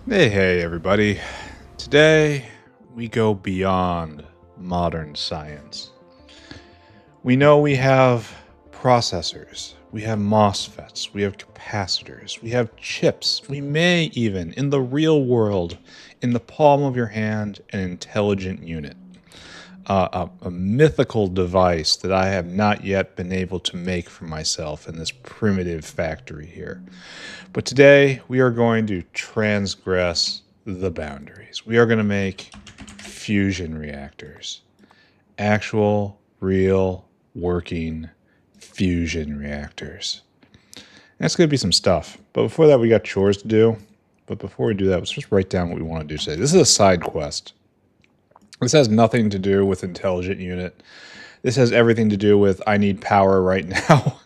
Hey, everybody. Today, we go beyond modern science. We know we have processors, we have MOSFETs, we have capacitors, we have chips. We may even, in the real world, in the palm of your hand, an intelligent unit. A mythical device that I have not yet been able to make for myself in this primitive factory here. But today, we are going to transgress the boundaries. We are going to make fusion reactors. Actual, real, working fusion reactors. And that's going to be some stuff. But before that, we got chores to do. But before we do that, let's just write down what we want to do today. This is a side quest. This has nothing to do with intelligent unit. This has everything to do with I need power right now.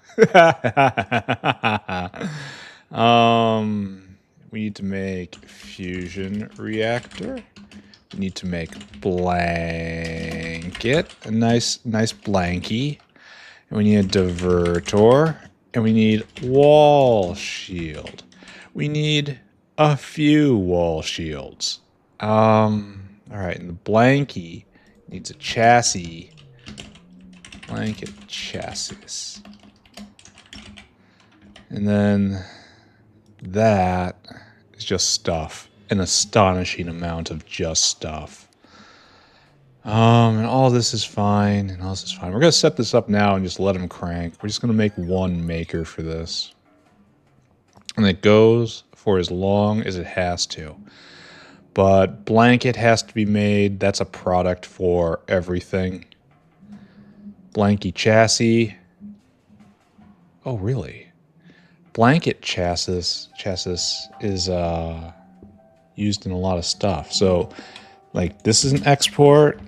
We need to make fusion reactor. We need to make blanket, a nice blankie. And we need a divertor, and we need wall shield. We need a few wall shields. All right, and the blankie needs a chassis. Blanket chassis. And then that is just stuff. An astonishing amount of just stuff. And all this is fine, and all this is fine. We're going to set this up now and just let them crank. We're just going to make one maker for this. And it goes for as long as it has to. But blanket has to be made. That's a product for everything. Blankie chassis. Oh, really? Blanket chassis is used in a lot of stuff. So, like, this is an export,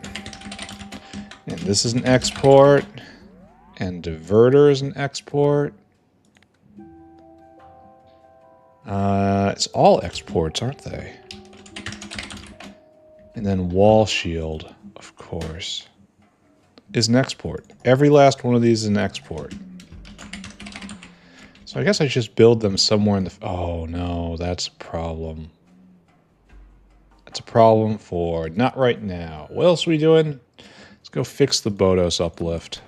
and this is an export, and diverter is an export. It's all exports, aren't they? And then wall shield, of course, is an export. Every last one of these is an export. So I guess I just build them somewhere in the... Oh, no, that's a problem. That's a problem for not right now. What else are we doing? Let's go fix the Bodos uplift.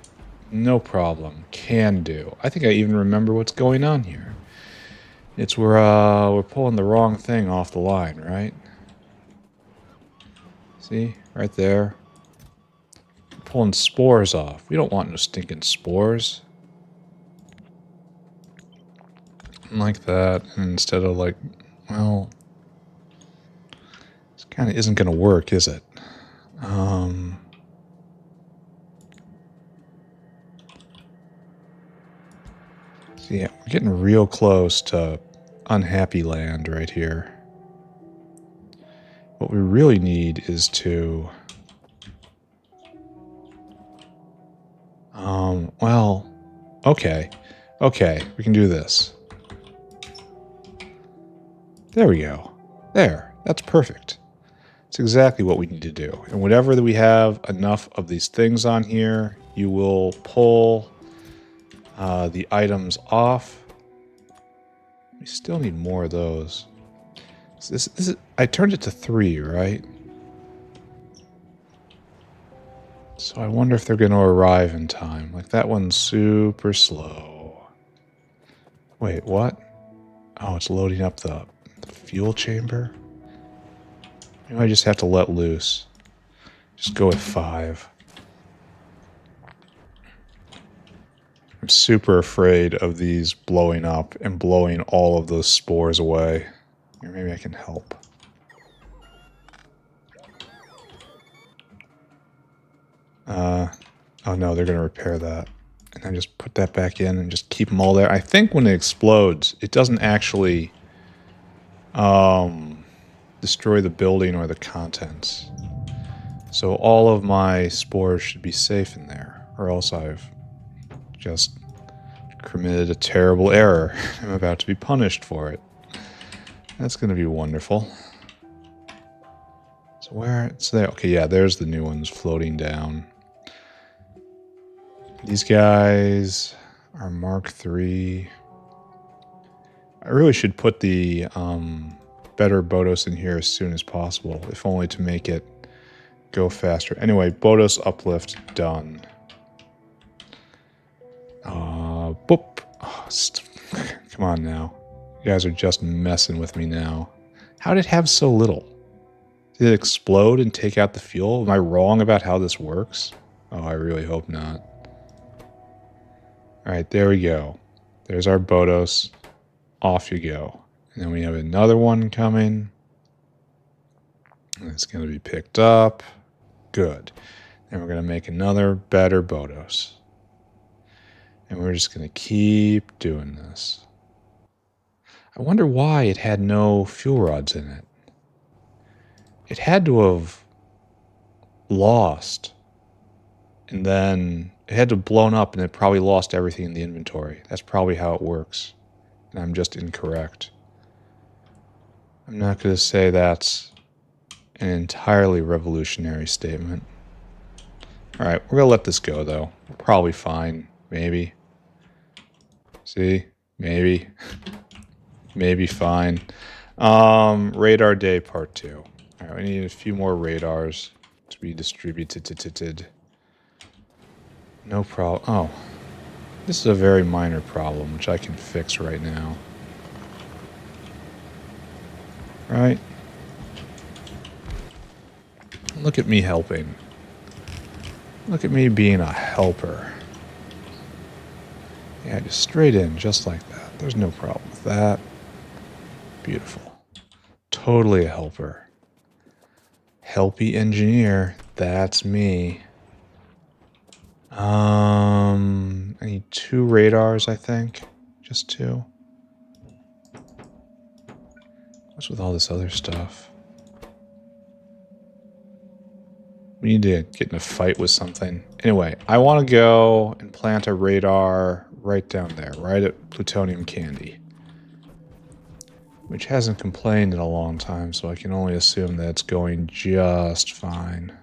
No problem. Can do. I think I even remember what's going on here. It's we're pulling the wrong thing off the line, right? See? Right there. Pulling spores off. We don't want no stinking spores. Like that. And instead of like, well, this kind of isn't going to work, is it? So yeah, we're getting real close to unhappy land right here. What we really need is to... well, okay. Okay, we can do this. There we go. There, that's perfect. It's exactly what we need to do. And whenever we have enough of these things on here, you will pull the items off. We still need more of those. So this is, I turned it to 3, right? So I wonder if they're going to arrive in time. Like, that one's super slow. Wait, what? Oh, it's loading up the fuel chamber? Maybe I just have to let loose. Just go with 5. I'm super afraid of these blowing up and blowing all of those spores away. Or maybe I can help. Oh no, they're going to repair that. And then just put that back in and just keep them all there. I think when it explodes, it doesn't actually destroy the building or the contents. So all of my spores should be safe in there. Or else I've just committed a terrible error. I'm about to be punished for it. That's going to be wonderful. So where? It's there. Okay, yeah, there's the new ones floating down. These guys are Mark III. I really should put the better Bodos in here as soon as possible, if only to make it go faster. Anyway, Bodos uplift done. Boop. Oh, come on now. You guys are just messing with me now. How did it have so little? Did it explode and take out the fuel? Am I wrong about how this works? Oh, I really hope not. Alright, there we go. There's our Bodos. Off you go. And then we have another one coming. It's going to be picked up. Good. And we're going to make another better Bodos. And we're just going to keep doing this. I wonder why it had no fuel rods in it. It had to have lost. And then it had to have blown up and it probably lost everything in the inventory. That's probably how it works. And I'm just incorrect. I'm not going to say that's an entirely revolutionary statement. Alright, we're going to let this go though. We're probably fine. Maybe. See? Maybe. Maybe fine. Radar day part 2. Alright, we need a few more radars to be distributed. No problem. Oh. This is a very minor problem, which I can fix right now. Right? Look at me helping. Look at me being a helper. Yeah, just straight in, just like that. There's no problem with that. Beautiful. Totally a helper. Helpy engineer. That's me. I need 2 radars, I think. Just 2. What's with all this other stuff? We need to get in a fight with something. Anyway, I want to go and plant a radar right down there, right at Plutonium Candy. Which hasn't complained in a long time, so I can only assume that it's going just fine.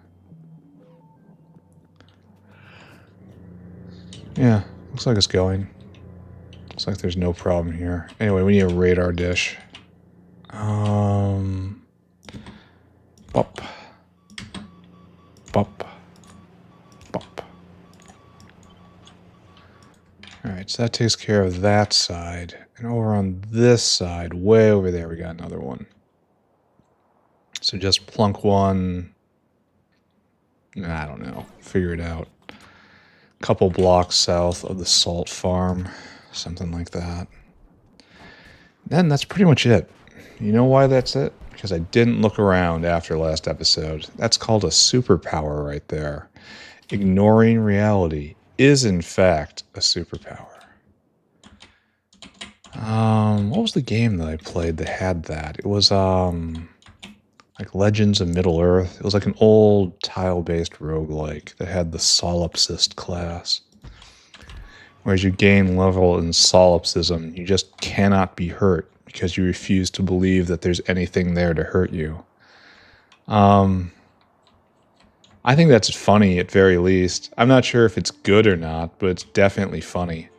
Yeah, looks like it's going. Looks like there's no problem here. Anyway, we need a radar dish. Bop. Bop. Bop. Alright, so that takes care of that side. And over on this side, way over there, we got another one. So just plunk one. I don't know. Figure it out. A couple blocks south of the salt farm. Something like that. Then that's pretty much it. You know why that's it? Because I didn't look around after last episode. That's called a superpower right there. Ignoring reality is in fact a superpower. What was the game that I played that had that? It was like Legends of Middle-earth. It was like an old tile-based roguelike that had the solipsist class. Whereas you gain level in solipsism, you just cannot be hurt because you refuse to believe that there's anything there to hurt you. I think that's funny at very least. I'm not sure if it's good or not, but it's definitely funny.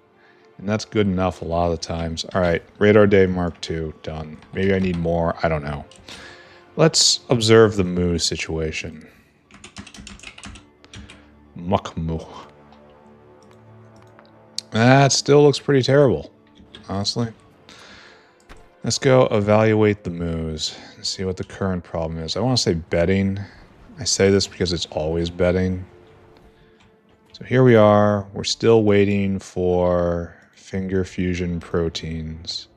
And that's good enough a lot of the times. Alright, Radar Day Mark II, done. Maybe I need more, I don't know. Let's observe the moo situation. Muck moo. That still looks pretty terrible, honestly. Let's go evaluate the moos and see what the current problem is. I want to say bedding. I say this because it's always bedding. So here we are. We're still waiting for finger fusion proteins.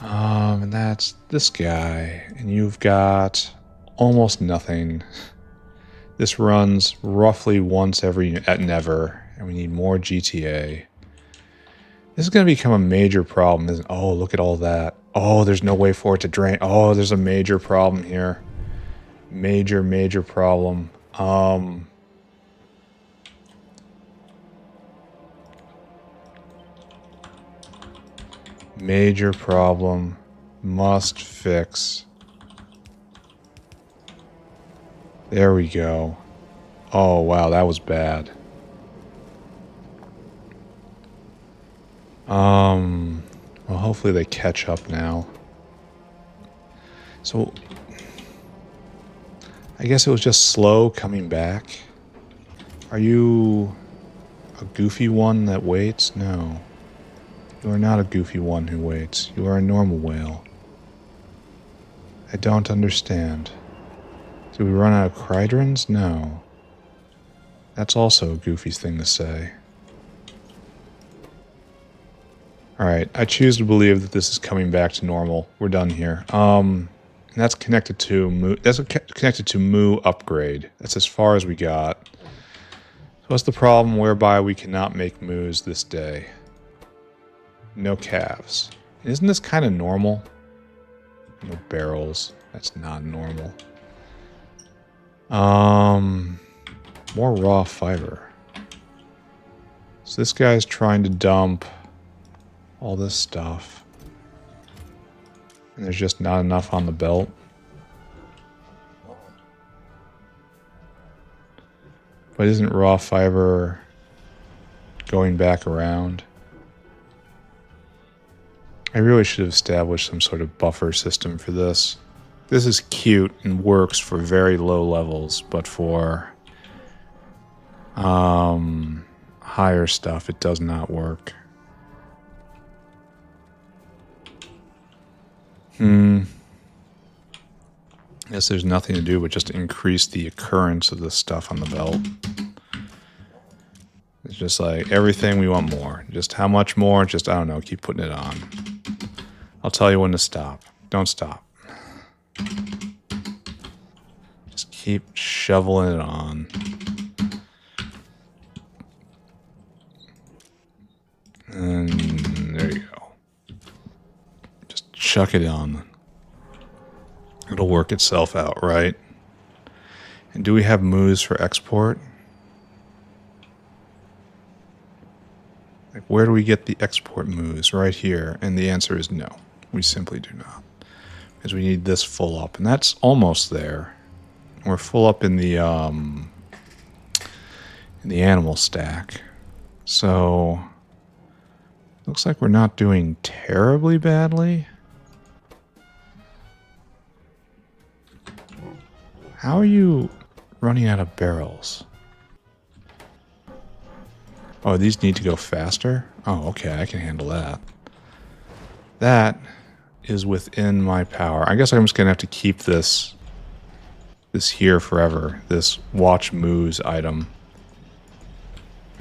And that's this guy. And you've got almost nothing. This runs roughly once every at never, and we need more GTA. This is going to become a major problem, isn't it? Oh, look at all that. Oh, there's no way for it to drain. Oh, there's a major problem here. Major problem. Major problem. Must fix. There we go. Oh, wow, that was bad. Well, hopefully they catch up now. So, I guess it was just slow coming back. Are you a goofy one that waits? No. You are not a goofy one who waits. You are a normal whale. I don't understand. Did we run out of Crydrons? No. That's also a goofy thing to say. Alright, I choose to believe that this is coming back to normal. We're done here. And that's connected to Moo upgrade. That's as far as we got. So what's the problem whereby we cannot make moos this day? No calves. Isn't this kind of normal? No barrels. That's not normal. More raw fiber. So this guy's trying to dump all this stuff. And there's just not enough on the belt. But isn't raw fiber going back around? I really should have established some sort of buffer system for this. This is cute and works for very low levels, but for higher stuff, it does not work. Guess there's nothing to do but just increase the occurrence of this stuff on the belt. It's just like everything we want more. Just how much more? Just, I don't know, keep putting it on. I'll tell you when to stop. Don't stop. Just keep shoveling it on. And there you go. Just chuck it on. It'll work itself out, right? And do we have moos for export? Like, where do we get the export moos? Right here. And the answer is no. We simply do not. Because we need this full up. And that's almost there. We're full up in the animal stack. So, looks like we're not doing terribly badly. How are you running out of barrels? Oh, these need to go faster? Oh, okay, I can handle that. That is within my power. I guess I'm just going to have to keep this here forever. This watch moves item.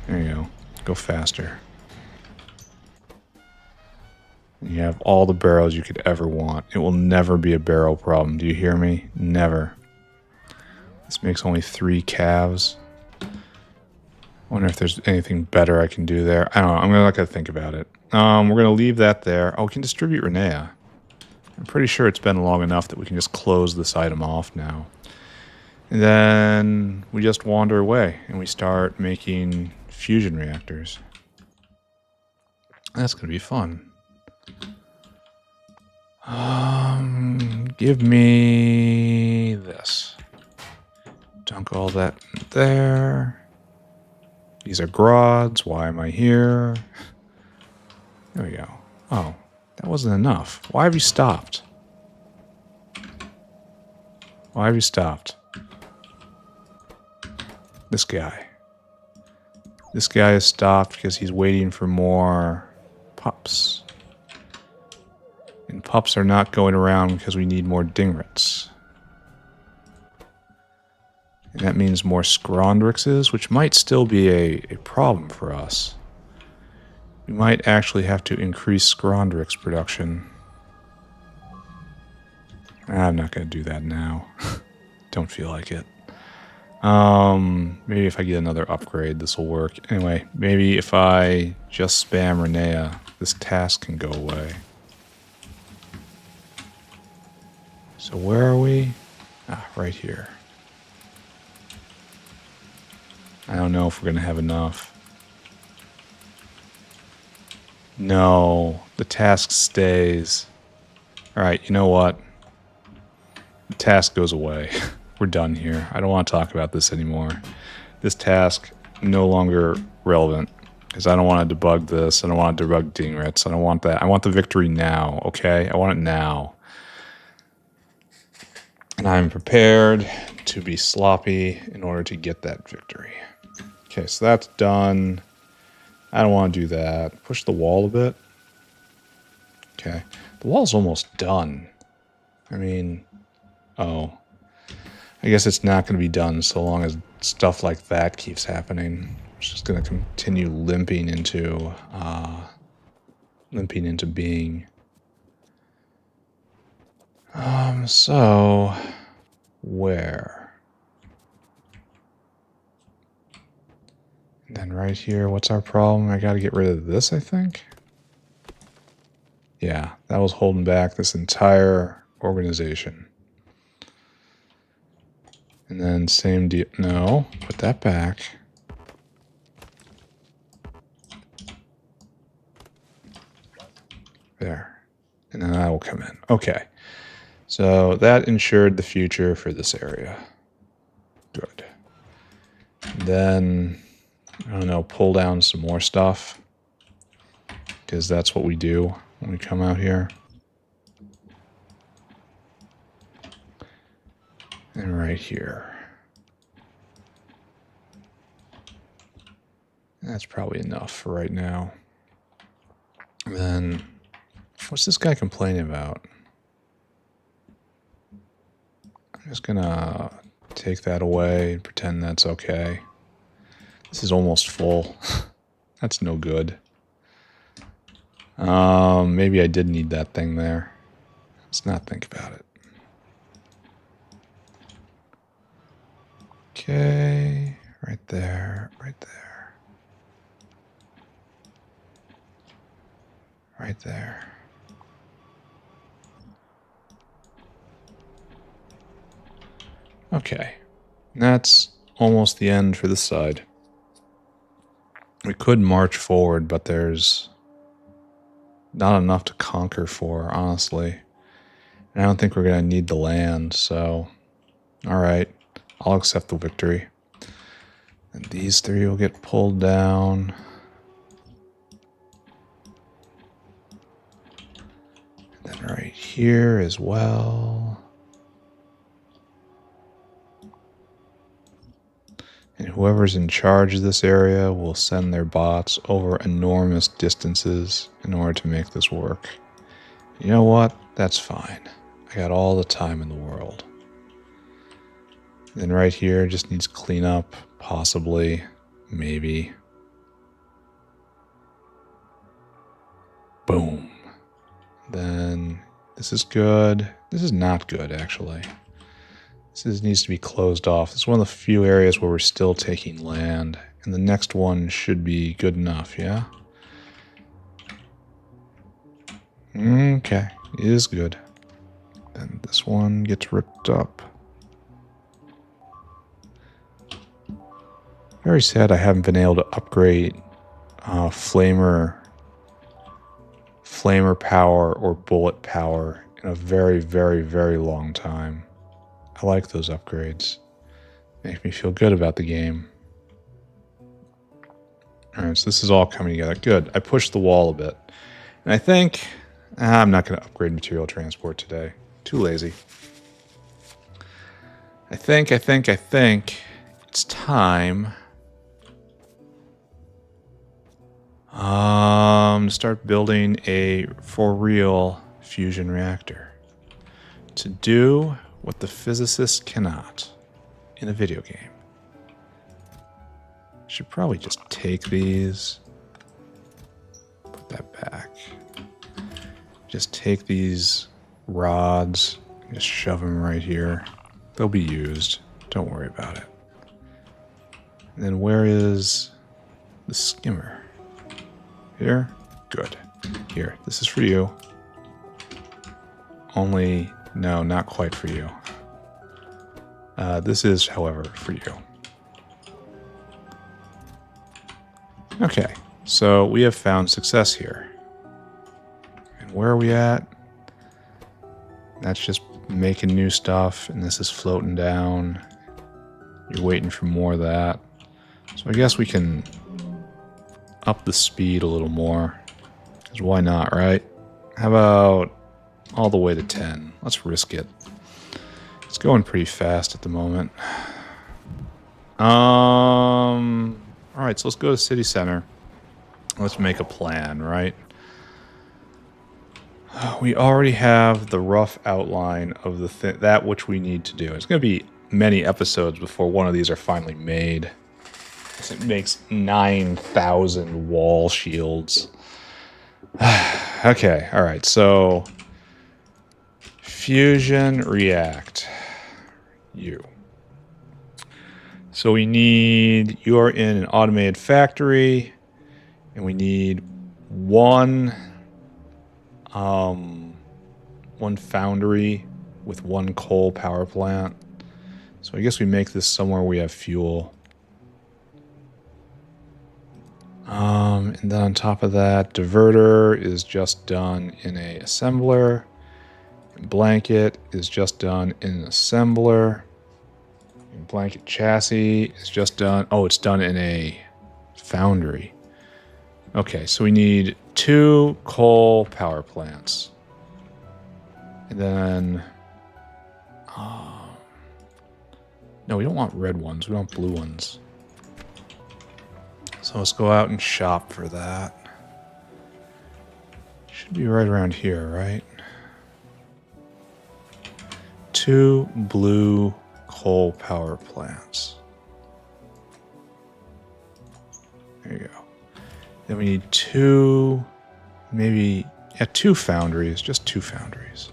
There you go. Go faster. You have all the barrels you could ever want. It will never be a barrel problem. Do you hear me? Never. This makes only 3 calves. Wonder if there's anything better I can do there. I don't know. I'm not going to think about it. We're going to leave that there. Oh, we can distribute Renea. I'm pretty sure it's been long enough that we can just close this item off now. And then we just wander away and we start making fusion reactors. That's going to be fun. Give me this. Dunk all that in there. These are grods. Why am I here? There we go. Oh, that wasn't enough. Why have you stopped? Why have you stopped? This guy. This guy has stopped because he's waiting for more pups. And pups are not going around because we need more dingrets. And that means more scrondrixes, which might still be a problem for us. We might actually have to increase scrondrix production. I'm not going to do that now. Don't feel like it. Maybe if I get another upgrade, this will work. Anyway, maybe if I just spam Renea, this task can go away. So where are we? Ah, right here. I don't know if we're going to have enough. No, the task stays. Alright, you know what? The task goes away. We're done here. I don't want to talk about this anymore. This task, no longer relevant. Because I don't want to debug this. I don't want to debug Dingrits. I don't want that. I want the victory now, okay? I want it now. And I'm prepared to be sloppy in order to get that victory. Okay, so that's done. I don't want to do that. Push the wall a bit. Okay. The wall's almost done. I mean, oh. I guess it's not going to be done so long as stuff like that keeps happening. It's just going to continue limping into being. So where? And then right here, what's our problem? I got to get rid of this, I think. Yeah, that was holding back this entire organization. And then same deal. No, put that back. There. And then that will come in. Okay. So that ensured the future for this area. Good. Then, I don't know, pull down some more stuff. Because that's what we do when we come out here. And right here. That's probably enough for right now. And then, what's this guy complaining about? I'm just gonna take that away and pretend that's okay. This is almost full. That's no good. Maybe I did need that thing there. Let's not think about it. Okay, right there, right there. Right there. Okay, and that's almost the end for this side. We could march forward, but there's not enough to conquer for, honestly. And I don't think we're going to need the land, so... Alright, I'll accept the victory. And these three will get pulled down. And then right here as well. And whoever's in charge of this area will send their bots over enormous distances in order to make this work. You know what? That's fine. I got all the time in the world. Then right here just needs cleanup, possibly, maybe. Boom. Then this is good. This is not good, actually. This needs to be closed off. It's one of the few areas where we're still taking land. And the next one should be good enough, yeah? Okay, it is good. Then this one gets ripped up. Very sad I haven't been able to upgrade flamer power or bullet power in a very, very, very long time. I like those upgrades. Make me feel good about the game. Alright, so this is all coming together. Good. I pushed the wall a bit. And I think... I'm not going to upgrade material transport today. Too lazy. I think it's time... to start building a for real fusion reactor. To do what the physicists cannot in a video game. Should probably just take these, put that back. Just take these rods and just shove them right here. They'll be used. Don't worry about it. And then where is the skimmer? Here? Good. Here, this is for you. Only, no, not quite for you. This is, however, for you. Okay, so we have found success here. And where are we at? That's just making new stuff, and this is floating down. You're waiting for more of that. So I guess we can up the speed a little more. Because why not, right? How about all the way to 10? Let's risk it. It's going pretty fast at the moment. Alright, so let's go to city center. Let's make a plan, right? We already have the rough outline of that which we need to do. It's going to be many episodes before one of these are finally made. It makes 9,000 wall shields. Okay, alright, so fusion react. So we need, you are in an automated factory, and we need one foundry with one coal power plant. So I guess we make this somewhere we have fuel. And then on top of that, diverter is just done in a assembler. And blanket is just done in an assembler. And blanket chassis is just done. Oh, it's done in a foundry. Okay, so we need 2 coal power plants. And then... no, we don't want red ones. We want blue ones. So let's go out and shop for that. Should be right around here, right? 2 blue coal power plants. There you go. Then we need 2, maybe, yeah, 2 foundries. Just 2 foundries.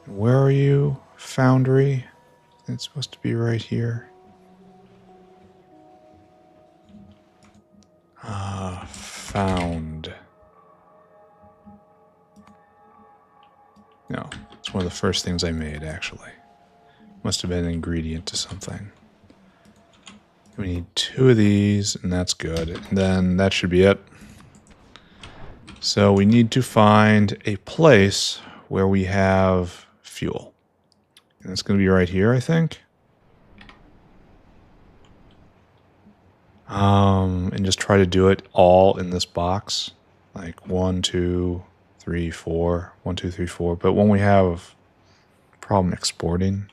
Where are you, foundry? It's supposed to be right here. Found. No, it's one of the first things I made, actually. Must have been an ingredient to something. We need 2 of these, and that's good. And then that should be it. So we need to find a place where we have fuel. And it's going to be right here, I think. And just try to do it all in this box. Like 1, 2, 3, 4. 1, 2, 3, 4. But when we have problem exporting,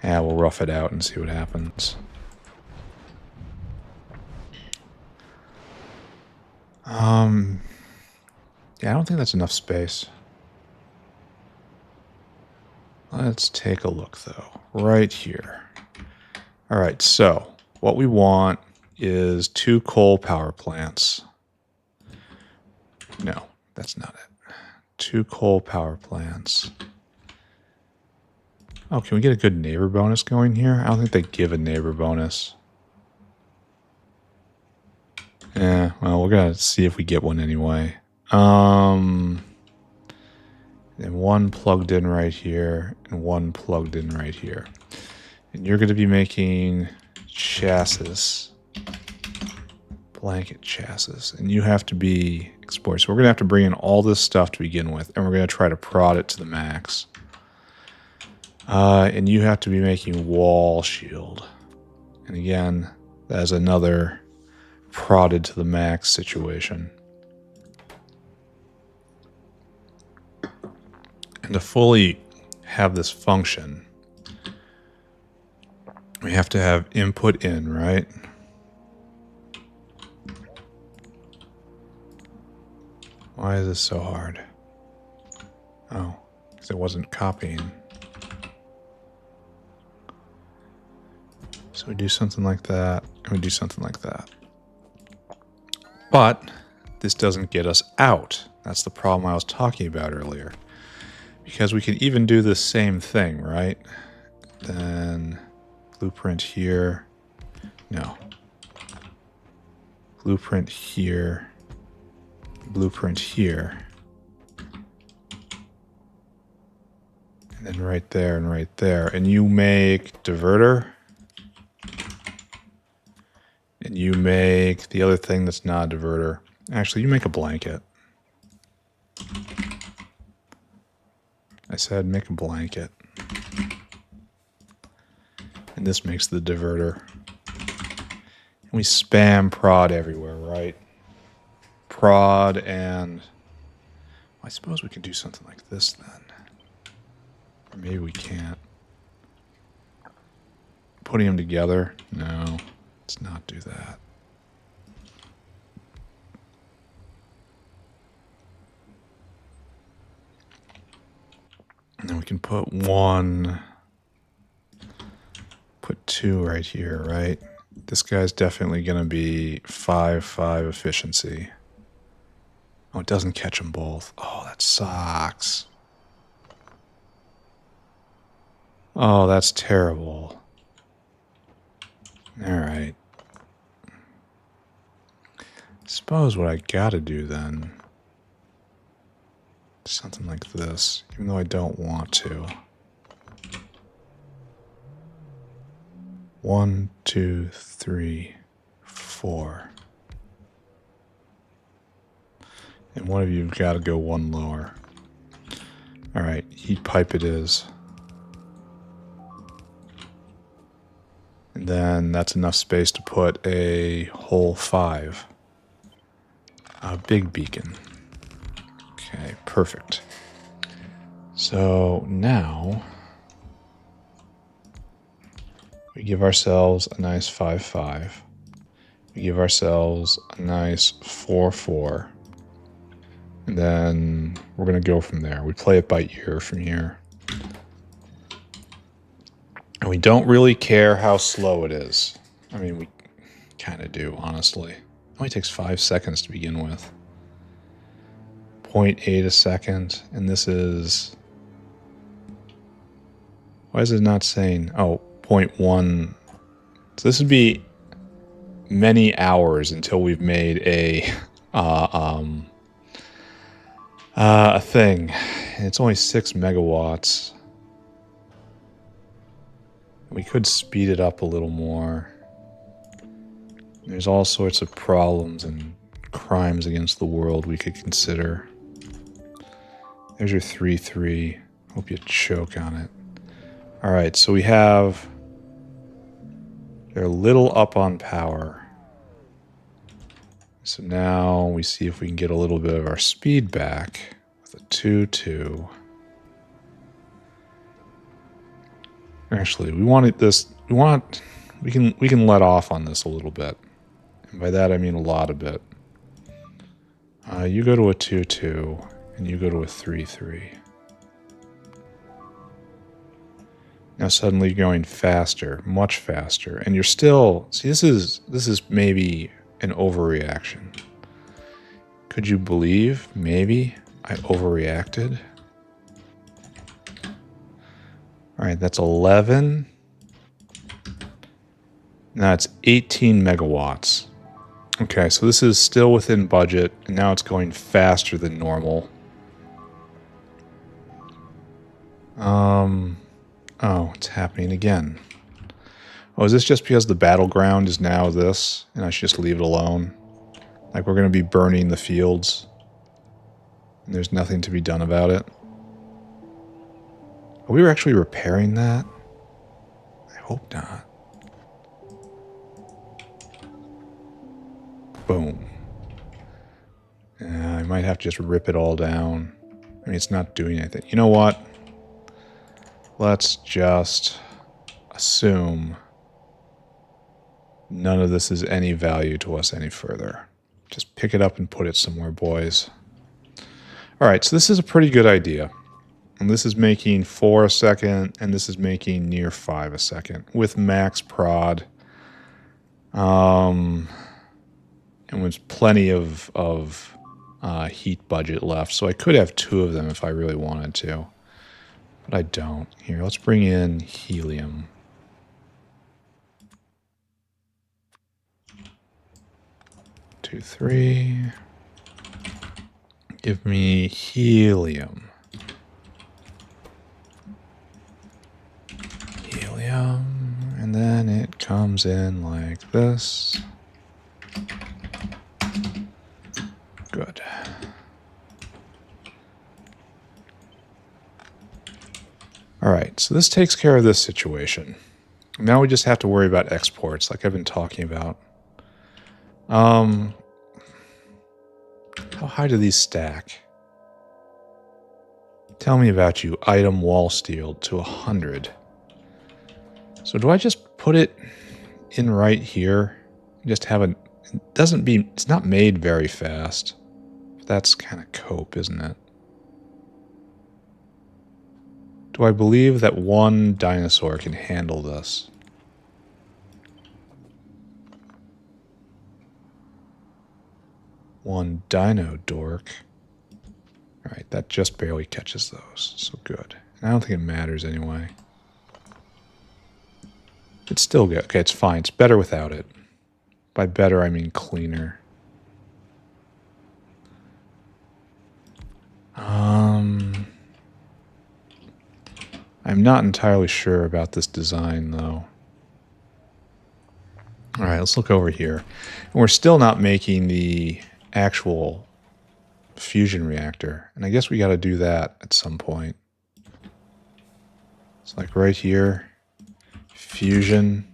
yeah, we'll rough it out and see what happens. Yeah, I don't think that's enough space. Let's take a look, though. Right here. All right, so what we want is 2 coal power plants. No, that's not it. 2 coal power plants. Oh, can we get a good neighbor bonus going here? I don't think they give a neighbor bonus. Yeah, well, we're going to see if we get one anyway. And 1 plugged in right here, and 1 plugged in right here. And you're going to be making chassis. Blanket chassis. And you have to be exported. So we're going to have to bring in all this stuff to begin with, and we're going to try to prod it to the max. And you have to be making wall shield. And again, that is another prodded to the max situation. And to fully have this function, we have to have input in, right? Why is this so hard? Oh, because it wasn't copying. So we do something like that, and we do something like that. But this doesn't get us out. That's the problem I was talking about earlier. Because we can even do the same thing, right? Then blueprint here. No. Blueprint here. Blueprint here. And then right there and right there. And you make diverter. And you make the other thing that's not a diverter. Actually, you make a blanket. I said make a blanket. And this makes the diverter. We spam prod everywhere, right? Prod and... I suppose we can do something like this then. Or maybe we can't. Putting them together? No. Let's not do that. And then we can put one... Put two right here, right? This guy's definitely going to be 5-5 efficiency. Oh, it doesn't catch them both. Oh, that sucks. Oh, that's terrible. Alright. Suppose what I gotta do then... Something like this, even though I don't want to. 1, 2, 3, 4. And one of you've got to go one lower. Alright, heat pipe it is. And then that's enough space to put a whole 5. A big beacon. Okay, perfect. So now we give ourselves a nice 5-5. We give ourselves a nice 4-4. And then we're going to go from there. We play it by ear from here. And we don't really care how slow it is. I mean, we kind of do, honestly. It only takes 5 seconds to begin with. 0.8 a second. And this is... Why is it not saying... Oh, 0.1. So this would be many hours until we've made a thing. And it's only 6 megawatts. We could speed it up a little more. There's all sorts of problems and crimes against the world we could consider. There's your 3-3. Hope you choke on it. Alright, so we have... They're a little up on power. So now we see if we can get a little bit of our speed back with a 2-2. Actually, we want this. We can let off on this a little bit, and by that I mean a lot of bit. You go to a 2-2, and you go to a 3-3. Now suddenly you're going faster, much faster, and you're still... See, this is maybe an overreaction. Could you believe maybe I overreacted? Alright, that's 11. Now it's 18 megawatts. Okay, so this is still within budget, and now it's going faster than normal. Oh, it's happening again. Oh, is this just because the battleground is now this, and I should just leave it alone? Like we're going to be burning the fields, and there's nothing to be done about it? Are we actually repairing that? I hope not. Boom. I might have to just rip it all down. I mean, it's not doing anything. You know what? Let's just assume none of this is any value to us any further. Just pick it up and put it somewhere, boys. Alright, so this is a pretty good idea. And this is making 4 a second, and this is making near 5 a second with max prod. And with plenty of heat budget left. So I could have 2 of them if I really wanted to. But I don't. Here, let's bring in helium. Two, 3. Give me helium. Helium. And then it comes in like this. Good. Alright, so this takes care of this situation. Now we just have to worry about exports, like I've been talking about. How high do these stack? Tell me about you. Item wall steel to 100. So do I just put it in right here? Just have it. It's not made very fast. That's kind of cope, isn't it? Do I believe that one dinosaur can handle this? One dino dork. Alright, that just barely catches those. So good. And I don't think it matters anyway. It's still good. Okay, it's fine. It's better without it. By better, I mean cleaner. I'm not entirely sure about this design, though. Alright, let's look over here. And we're still not making the actual fusion reactor. And I guess we got to do that at some point. It's like right here. Fusion.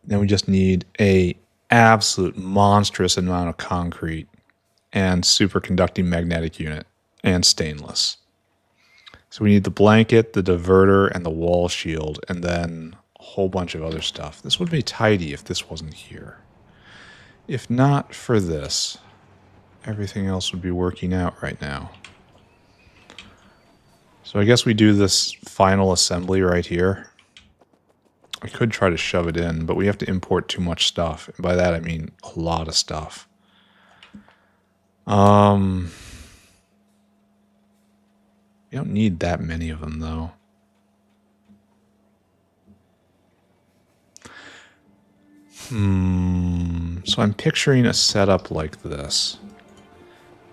Then we just need a absolute monstrous amount of concrete and superconducting magnetic unit and stainless. So we need the blanket, the diverter, and the wall shield, and then a whole bunch of other stuff. This would be tidy if this wasn't here. If not for this, everything else would be working out right now. So I guess we do this final assembly right here. I could try to shove it in, but we have to import too much stuff. And by that I mean a lot of stuff. We don't need that many of them, though. So I'm picturing a setup like this.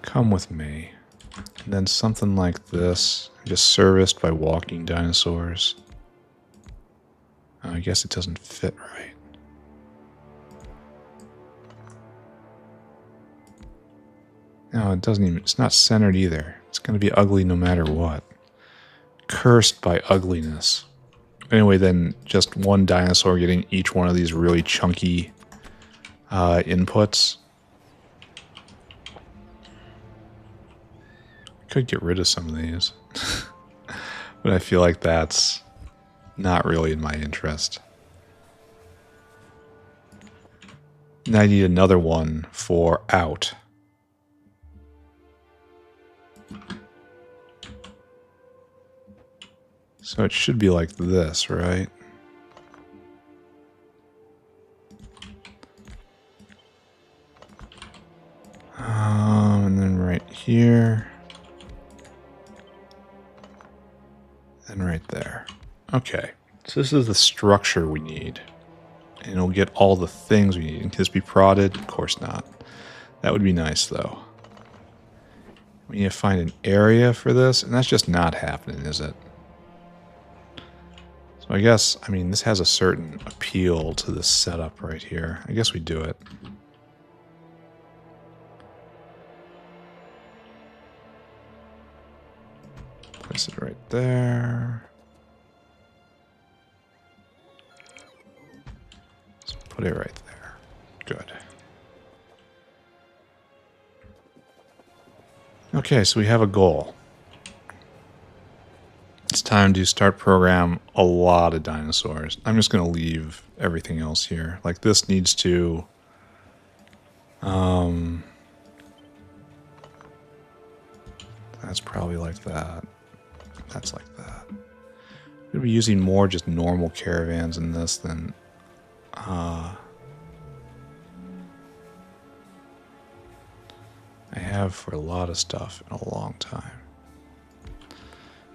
Come with me. And then something like this, just serviced by walking dinosaurs. I guess it doesn't fit right. No, it doesn't even, it's not centered either. It's going to be ugly no matter what. Cursed by ugliness. Anyway, then just one dinosaur getting each one of these really chunky inputs. Could get rid of some of these. But I feel like that's not really in my interest. And I need another one for out. So it should be like this, right? And then right here. And right there. Okay. So this is the structure we need. And it'll get all the things we need. Can this be prodded? Of course not. That would be nice, though. We need to find an area for this, and that's just not happening, is it? So I guess, I mean, this has a certain appeal to this setup right here. I guess we do it. Place it right there. Let's put it right there. Good. Okay, so we have a goal. It's time to start program a lot of dinosaurs. I'm just going to leave everything else here. Like this needs to... that's probably like that. That's like that. We'll be using more just normal caravans in this than... I have for a lot of stuff in a long time.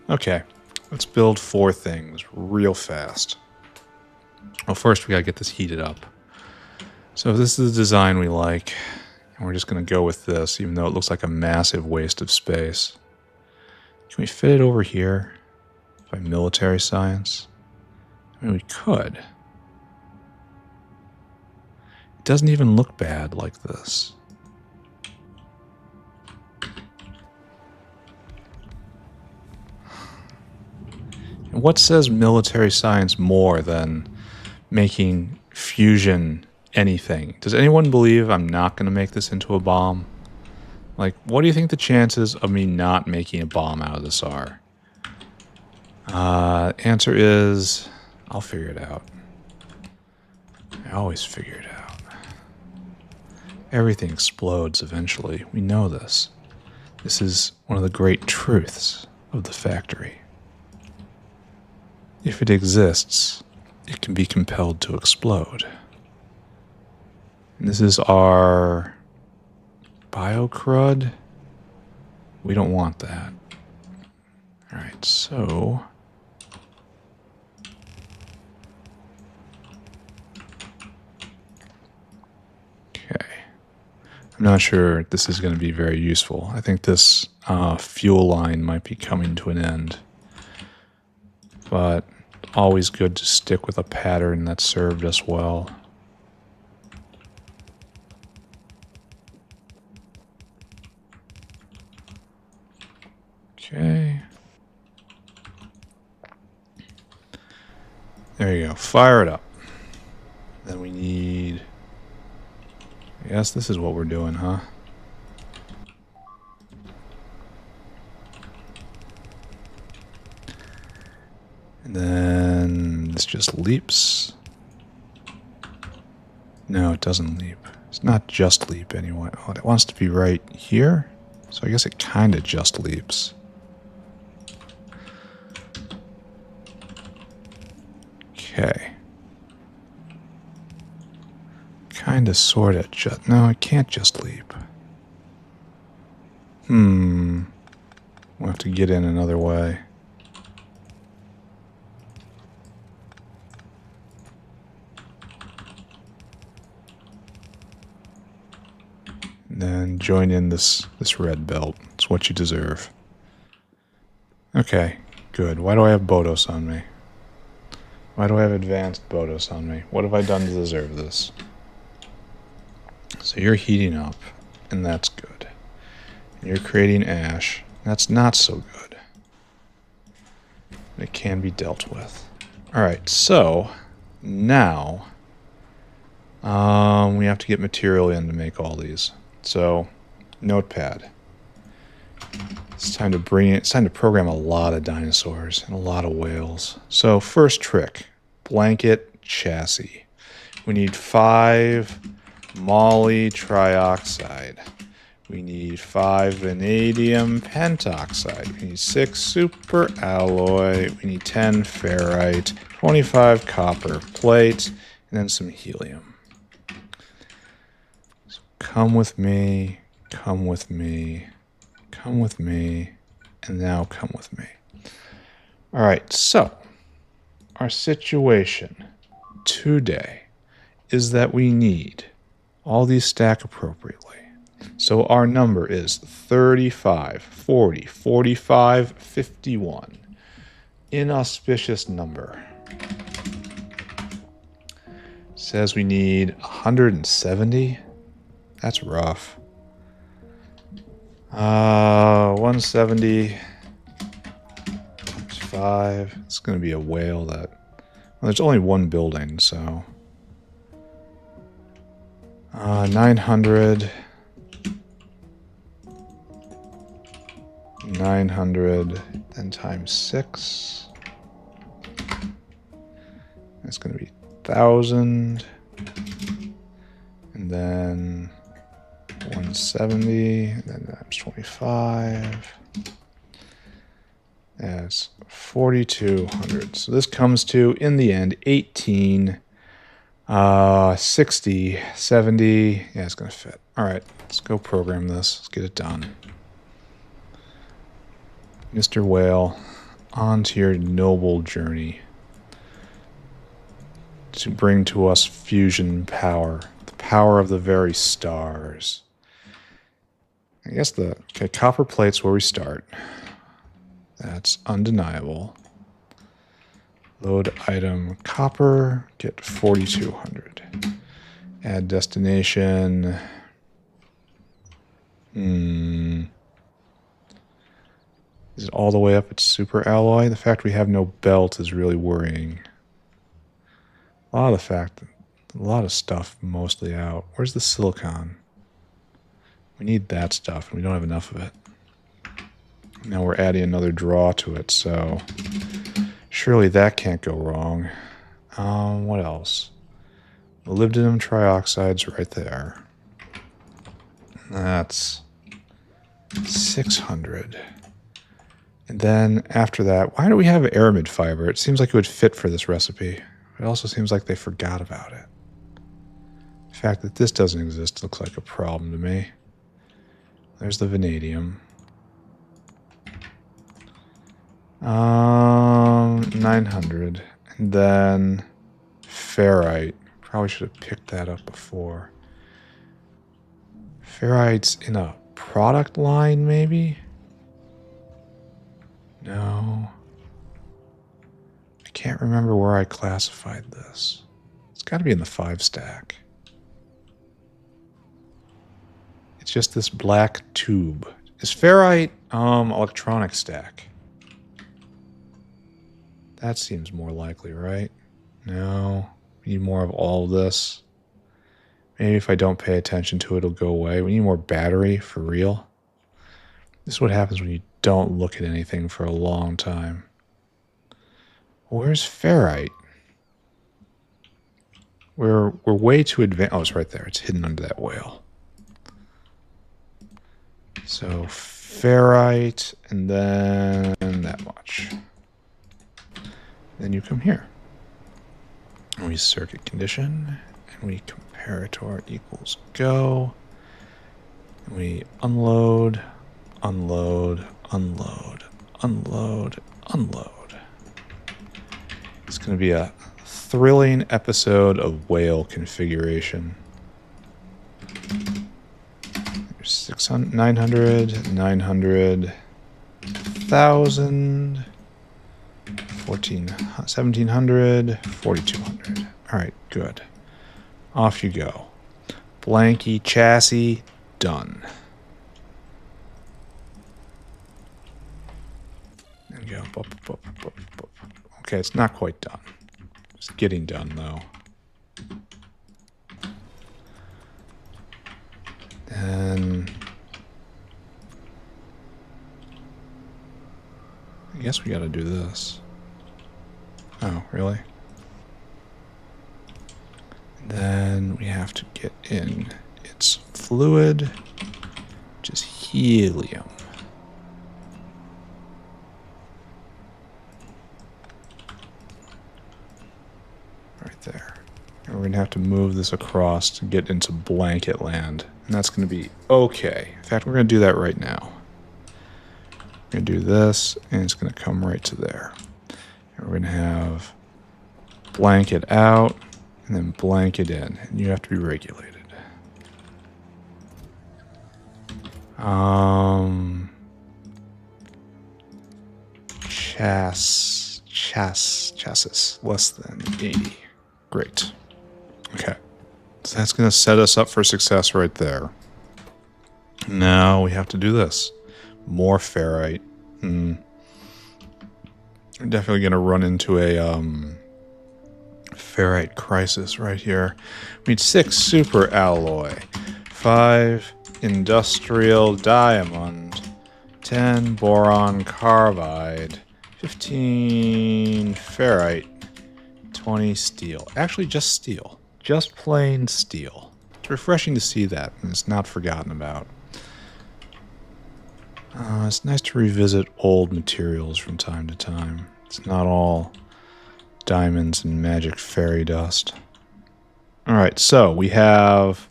Okay, let's build 4 things real fast. Well, first we gotta get this heated up. So if this is the design we like, and we're just gonna go with this, even though it looks like a massive waste of space. Can we fit it over here by military science? I mean, we could. It doesn't even look bad like this. What says military science more than making fusion anything. Does anyone believe I'm not going to make this into a bomb? Like, what do you think the chances of me not making a bomb out of this are? Answer is, I'll figure it out. I always figure it out. Everything explodes eventually. We know this. This is one of the great truths of the factory. If it exists, it can be compelled to explode. And this is our bio-crud. We don't want that. Alright, so... okay. I'm not sure this is going to be very useful. I think this fuel line might be coming to an end. But always good to stick with a pattern that served us well. Okay. There you go. Fire it up. Then we need... I guess this is what we're doing, huh? And then this just leaps. No, it doesn't leap. It's not just leap anyway. Oh, it wants to be right here. So I guess it kind of just leaps. Okay. Kind of, sort of, just... no, it can't just leap. We'll have to get in another way. And then join in this red belt. It's what you deserve. Okay, good. Why do I have Bodos on me? Why do I have advanced Bodos on me? What have I done to deserve this? So you're heating up, and that's good. And you're creating ash. That's not so good. It can be dealt with. Alright, so now we have to get material in to make all these. So, notepad. It's time to bring it. It's time to program a lot of dinosaurs and a lot of whales. So, first trick, blanket chassis. We need 5 moly trioxide. We need 5 vanadium pentoxide. We need 6 super alloy. We need 10 ferrite, 25 copper plate, and then some helium. So come with me, come with me, come with me, and now come with me. All right, so our situation today is that we need all these stack appropriately. So our number is 35, 40, 45, 51. Inauspicious number. Says we need 170. That's rough. 170 times 5. It's going to be a whale that... well, there's only one building, so... 900... 900, then times 6. That's going to be 1,000. And then 170, and then times 25. That's 4,200. So this comes to, in the end, 18, 60, 70. Yeah, it's going to fit. All right, let's go program this. Let's get it done. Mr. Whale, on to your noble journey to bring to us fusion power, the power of the very stars. I guess the copper plate's where we start. That's undeniable. Load item copper, get 4,200. Add destination. Is it all the way up at super alloy? The fact we have no belt is really worrying. A lot of the fact that A lot of stuff mostly out. Where's the silicon? We need that stuff, and we don't have enough of it. Now we're adding another draw to it, so surely that can't go wrong. What else? Molybdenum trioxide's right there. That's 600. And then after that, why do we have aramid fiber? It seems like it would fit for this recipe. It also seems like they forgot about it. The fact that this doesn't exist looks like a problem to me. There's the vanadium. 900. And then ferrite. Probably should have picked that up before. Ferrite's in a product line, maybe? No. I can't remember where I classified this. It's got to be in the 5 stack. It's just this black tube. Is ferrite electronic stack? That seems more likely, right? No. We need more of all of this. Maybe if I don't pay attention to it, it'll go away. We need more battery for real. This is what happens when you don't look at anything for a long time. Where's ferrite? We're way too advanced. Oh, it's right there. It's hidden under that whale. So ferrite, and then that much. Then you come here. And we circuit condition, and we comparator equals go. And we unload, unload, unload, unload, unload. It's going to be a thrilling episode of whale configuration. There's 600, 900, 900, 1,000, 1,700, 4,200. All right, good. Off you go. Blanky chassis, done. There we go. Okay, it's not quite done. It's getting done, though. Then I guess we got to do this. Oh, really? And then we have to get in its fluid, which is helium. Right there. And we're going to have to move this across to get into blanket land. And that's going to be okay. In fact, we're going to do that right now. We're going to do this, and it's going to come right to there. And we're going to have blanket out, and then blanket in. And you have to be regulated. Chassis, less than 80. Great. Okay. So that's going to set us up for success right there. Now we have to do this. More ferrite. We're definitely going to run into a ferrite crisis right here. We need 6 super alloy, 5 industrial diamond, 10 boron carbide, 15 ferrite, 20 steel. Actually, just steel. Just plain steel. It's refreshing to see that, and it's not forgotten about. It's nice to revisit old materials from time to time. It's not all diamonds and magic fairy dust. Alright, so we have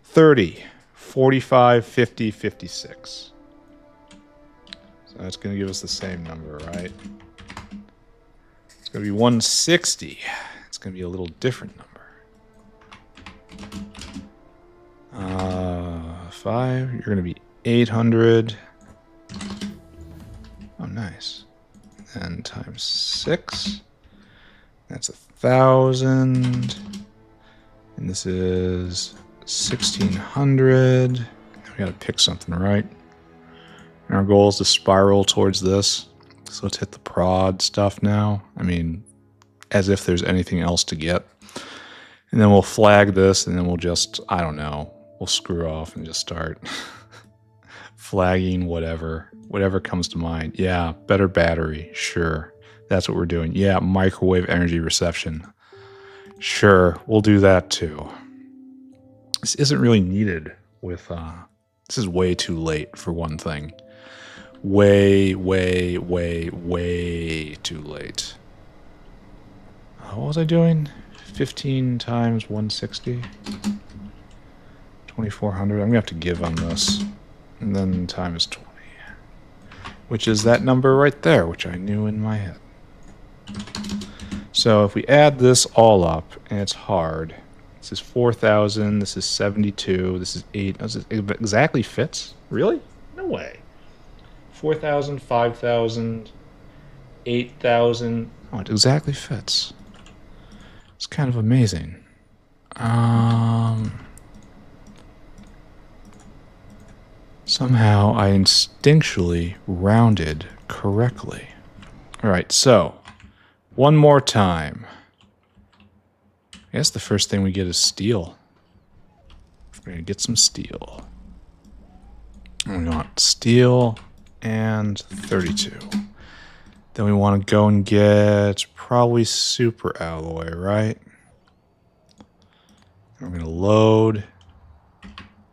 30, 45, 50, 56. So that's going to give us the same number, right? It's going to be 160. It's going to be a little different number. 5, you're going to be 800. Oh, nice. And times 6. That's 1,000. And this is 1,600. We got to pick something, right? And our goal is to spiral towards this. So let's hit the prod stuff now. I mean, as if there's anything else to get. And then we'll flag this, and then we'll just, I don't know, we'll screw off and just start flagging whatever comes to mind. Yeah, better battery, sure. That's what we're doing. Yeah, microwave energy reception. Sure, we'll do that too. This isn't really needed with, this is way too late for one thing. Way too late. What was I doing? 15 times 160? 2400. I'm gonna have to give on this. And then times 20. Which is that number right there, which I knew in my head. So if we add this all up, and it's hard. This is 4,000, this is 72, this is 8. It exactly fits? Really? No way. 4,000, 5,000, 8,000. Oh, it exactly fits. It's kind of amazing. Somehow I instinctually rounded correctly. Alright, so one more time. I guess the first thing we get is steel. We're going to get some steel. And we want steel and 32. Then we want to go and get probably super alloy, right? And we're going to load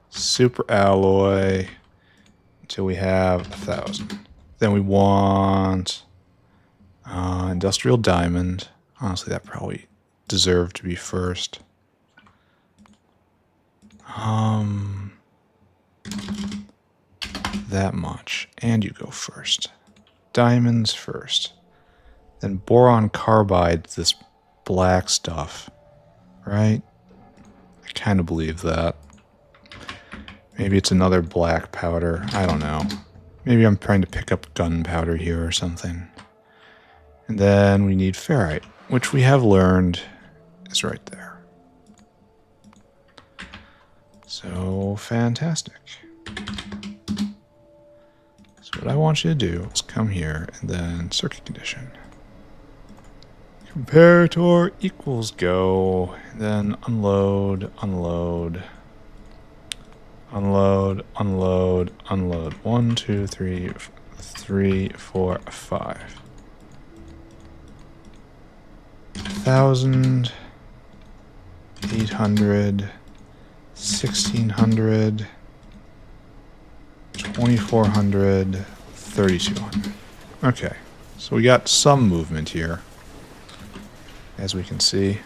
super alloy until we have 1,000. Then we want industrial diamond. Honestly, that probably deserved to be first. That much. And you go first. Diamonds first. Then boron carbide, this black stuff. Right? I kind of believe that. Maybe it's another black powder. I don't know. Maybe I'm trying to pick up gunpowder here or something. And then we need ferrite, which we have learned is right there. So fantastic. So what I want you to do is come here and then circuit condition. Comparator equals go. And then unload, unload. Unload, unload, unload. 1, 2, 3, 4, 5. 1,000, 800, 1,600, 2,400, 3,200. Okay, so we got some movement here, as we can see.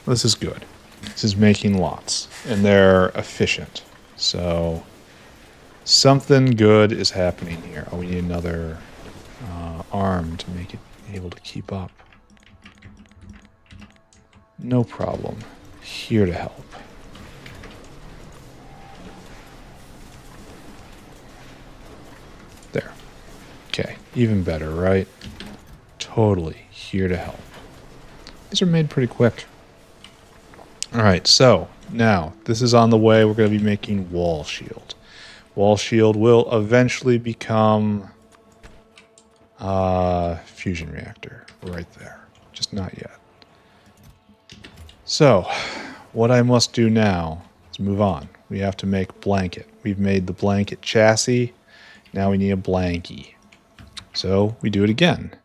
This is good. This is making lots, and they're efficient. So something good is happening here. Oh, we need another arm to make it able to keep up. No problem. Here to help. There. Okay, even better, right? Totally here to help. These are made pretty quick. Alright, so now this is on the way. We're going to be making wall shield. Wall shield will eventually become fusion reactor right there. Just not yet. So, what I must do now is move on. We have to make blanket. We've made the blanket chassis. Now we need a blankie. So, we do it again.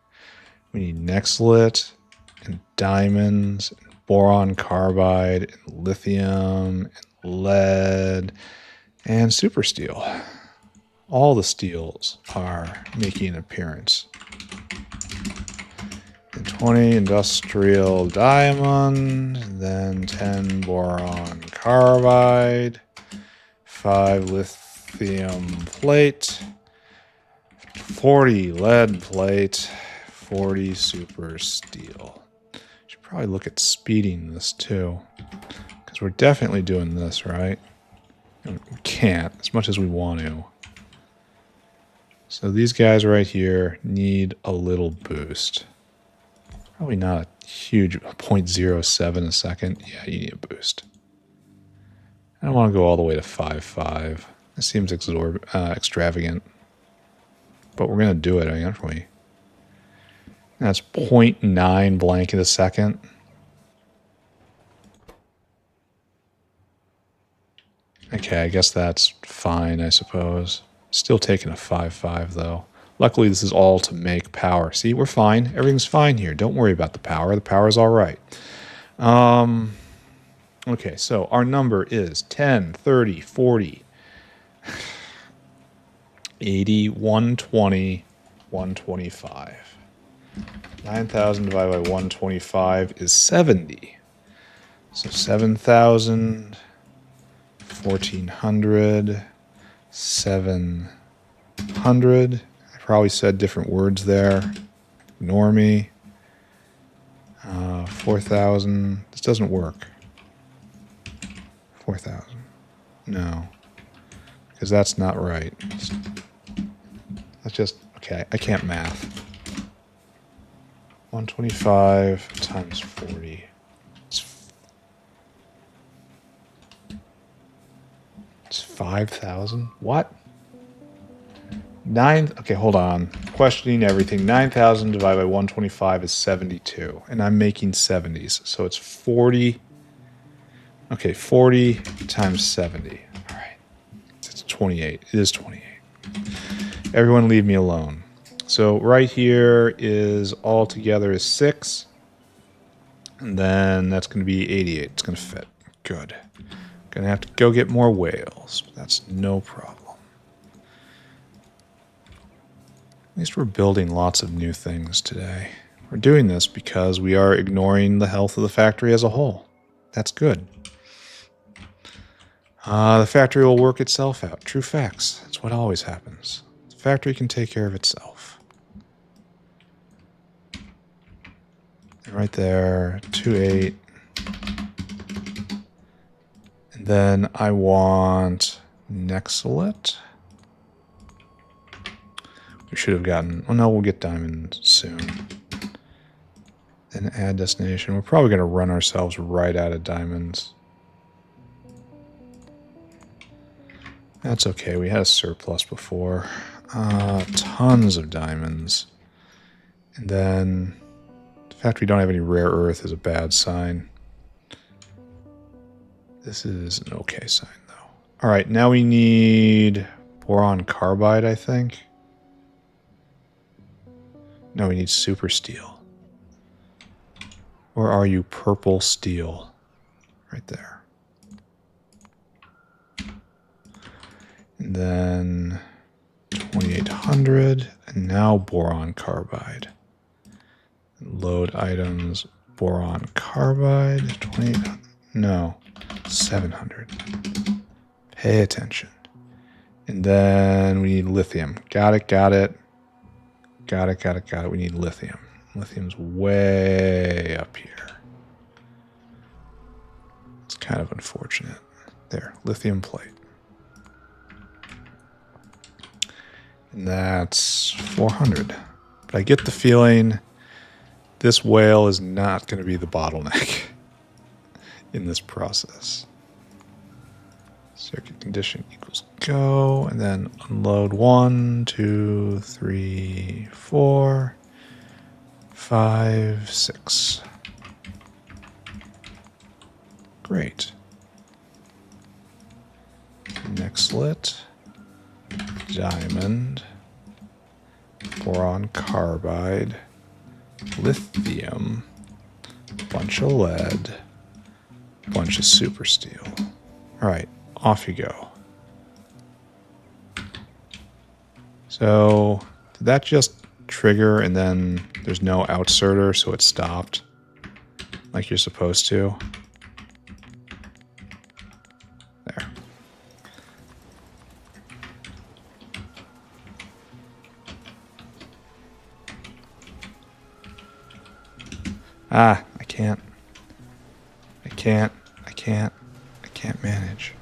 We need Nexlit and diamonds, and boron carbide, and lithium, and lead, and super steel. All the steels are making an appearance. 20 industrial diamond, then 10 boron carbide, 5 lithium plate, 40 lead plate, 40 super steel. Should probably look at speeding this too, because we're definitely doing this, right? And we can't as much as we want to. So these guys right here need a little boost. Probably not a huge 0.07 a second. Yeah, you need a boost. I don't want to go all the way to 5.5. That seems extravagant. But we're going to do it, aren't we? That's 0.9 blanket a second. Okay, I guess that's fine, I suppose. Still taking a 5-5, though. Luckily, this is all to make power. See, we're fine. Everything's fine here. Don't worry about the power. The power's all right. Okay, so our number is 10, 30, 40, 80, 120, 125. 9,000 divided by 125 is 70. So 7,000, 1,400, 700. I probably said different words there. Ignore me. 4,000. This doesn't work. 4,000. No. Because that's not right. That's just... Okay, I can't math. 125 times 40. It's 5,000? What? Okay, hold on. Questioning everything. 9,000 divided by 125 is 72. And I'm making 70s. So it's 40. Okay, 40 times 70. All right. It's 28. It is 28. Everyone leave me alone. So right here is all together is 6. And then that's going to be 88. It's going to fit. Good. Going to have to go get more whales. That's no problem. At least we're building lots of new things today. We're doing this because we are ignoring the health of the factory as a whole. That's good. The factory will work itself out. True facts. That's what always happens. The factory can take care of itself. And right there, 2.8. And then I want Nexalit. We should have gotten... Oh, no, we'll get diamond soon. Then add destination. We're probably going to run ourselves right out of diamonds. That's okay. We had a surplus before. Tons of diamonds. And then the fact we don't have any rare earth is a bad sign. This is an okay sign, though. All right, now we need boron carbide, I think. No, we need super steel. Or are you purple steel? Right there. And then 2,800. And now boron carbide. Load items, boron carbide. 2800. No, 700. Pay attention. And then we need lithium. Got it, got it. Got it, got it, got it. We need lithium. Lithium's way up here. It's kind of unfortunate. There, lithium plate. And that's 400. But I get the feeling this whale is not going to be the bottleneck in this process. Circuit condition equals go, and then unload 1, 2, 3, 4, 5, 6. Great. Nexalit, diamond, boron carbide, lithium, bunch of lead, bunch of super steel. All right. Off you go. So, did that just trigger and then there's no outserter, so it stopped? Like you're supposed to? There. Ah, I can't manage.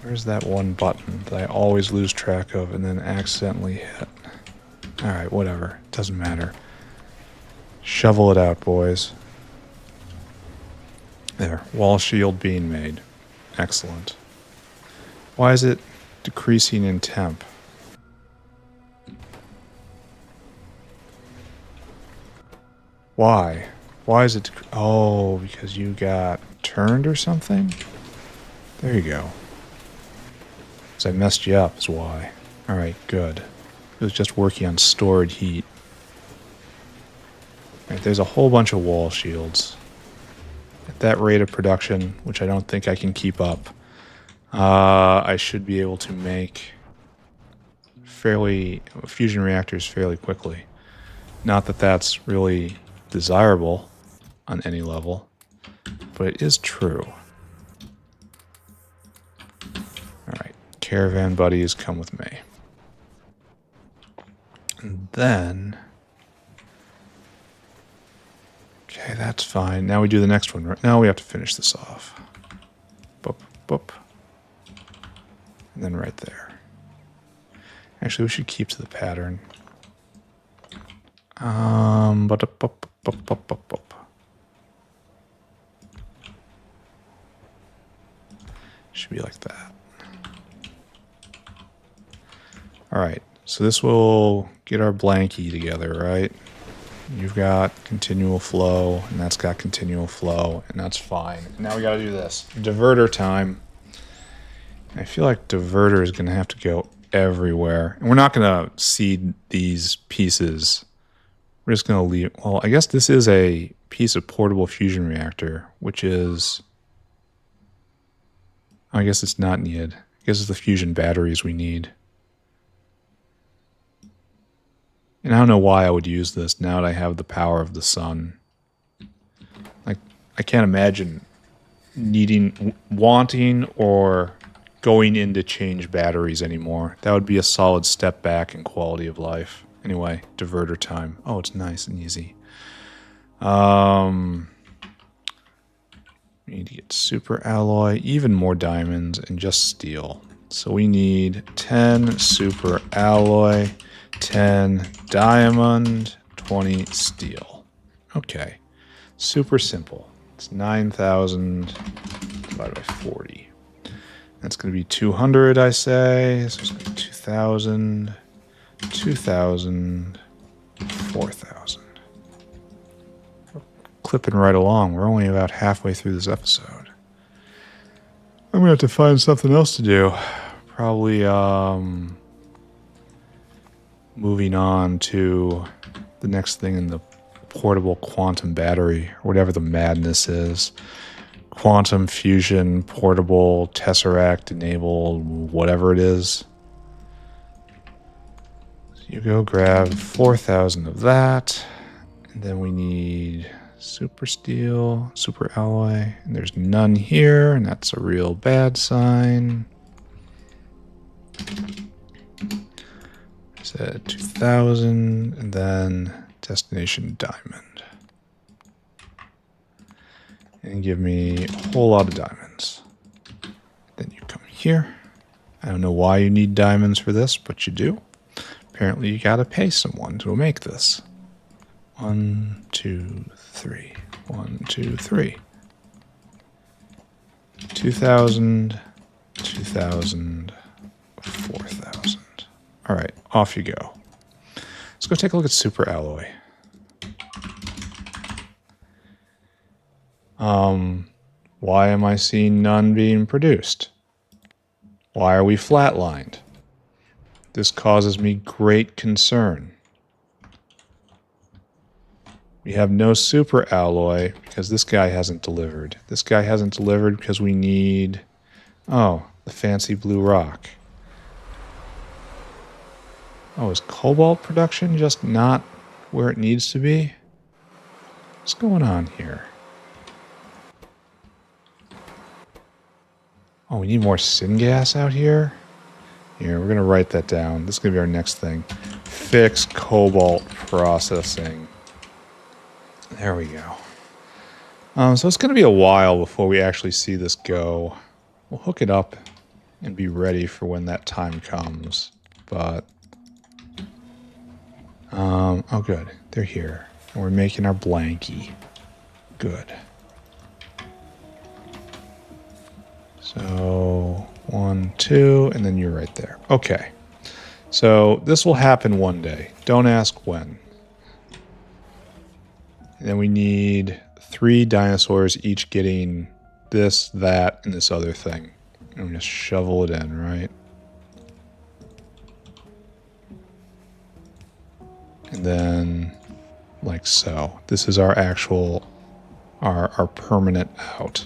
Where's that one button that I always lose track of and then accidentally hit? Alright, whatever. Doesn't matter. Shovel it out, boys. There. Wall shield being made. Excellent. Why is it decreasing in temp? Why? Why is it... Oh, because you got turned or something? There you go. Because I messed you up is why. Alright, good. It was just working on stored heat. Alright, there's a whole bunch of wall shields. At that rate of production, which I don't think I can keep up, I should be able to make fusion reactors fairly quickly. Not that that's really desirable on any level, but it is true. Alright, caravan buddies, come with me. And then... Okay, that's fine. Now we do the next one. Now we have to finish this off. Boop, boop. And then right there. Actually, we should keep to the pattern. Should be like that. Alright, so this will get our blankie together, right? You've got continual flow, and that's got continual flow, and that's fine. Now we gotta do this. Diverter time. I feel like diverter is gonna have to go everywhere. And we're not gonna seed these pieces. We're just gonna leave... Well, I guess this is a piece of portable fusion reactor, which is... I guess it's not needed. I guess it's the fusion batteries we need. And I don't know why I would use this now that I have the power of the sun. Like, I can't imagine wanting or going in to change batteries anymore. That would be a solid step back in quality of life. Anyway, diverter time. Oh, it's nice and easy. We need to get super alloy, even more diamonds, and just steel. So we need 10 super alloy, 10 diamond, 20 steel. Okay. Super simple. It's 9,000 divided by 40. That's going to be 200, I say. So it's going to be 2,000, 2,000, 4,000. We're clipping right along. We're only about halfway through this episode. I'm going to have to find something else to do. Probably, moving on to the next thing in the portable quantum battery, or whatever the madness is. Quantum fusion, portable, tesseract, enable, whatever it is. So you go grab 4,000 of that. And then we need super steel, super alloy. And there's none here, and that's a real bad sign. I said 2,000, and then destination diamond. And give me a whole lot of diamonds. Then you come here. I don't know why you need diamonds for this, but you do. Apparently you gotta pay someone to make this. 1, 2, 3. 1, 2, 3. 2,000, 2,000, 4,000. Alright, off you go. Let's go take a look at super alloy. Why am I seeing none being produced? Why are we flatlined? This causes me great concern. We have no super alloy because this guy hasn't delivered. This guy hasn't delivered because we need... Oh, the fancy blue rock. Oh, is cobalt production just not where it needs to be? What's going on here? Oh, we need more syngas out here? Here, we're going to write that down. This is going to be our next thing. Fix cobalt processing. There we go. So it's going to be a while before we actually see this go. We'll hook it up and be ready for when that time comes. But, oh good, they're here. And we're making our blankie. Good. So, 1, 2, and then you're right there. Okay. So, this will happen one day. Don't ask when. And then we need 3 dinosaurs, each getting this, that, and this other thing. And we just shovel it in, right? And then, like so. This is our actual, our permanent out.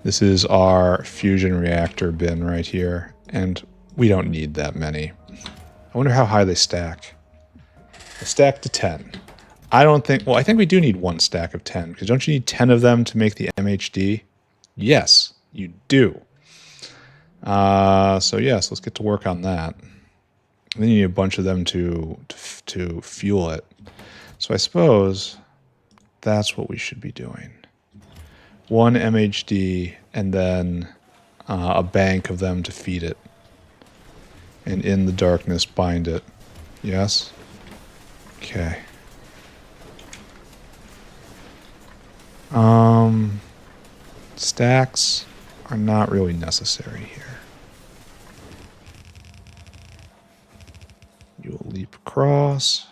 This is our fusion reactor bin right here, and we don't need that many. I wonder how high they stack. They stack to 10. I don't think, well, I think we do need 1 stack of 10, because don't you need 10 of them to make the MHD? Yes, you do. So yes, let's get to work on that. And then you need a bunch of them to fuel it. So I suppose that's what we should be doing. 1 MHD, and then a bank of them to feed it. And in the darkness, bind it. Yes? Okay. Stacks are not really necessary here. You will leap across.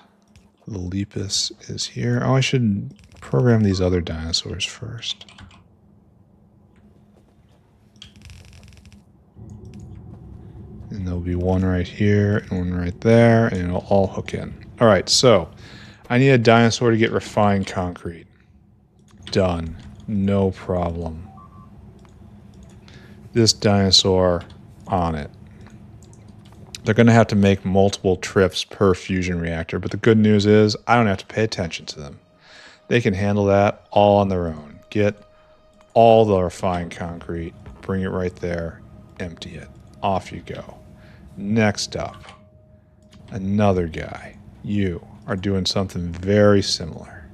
The Lepus is here. Oh, I should program these other dinosaurs first. And there'll be 1 right here and 1 right there, and it'll all hook in. All right, so I need a dinosaur to get refined concrete. Done. No problem. This dinosaur on it. They're going to have to make multiple trips per fusion reactor, but the good news is I don't have to pay attention to them. They can handle that all on their own. Get all the refined concrete, bring it right there, empty it. Off you go. Next up, another guy. You are doing something very similar.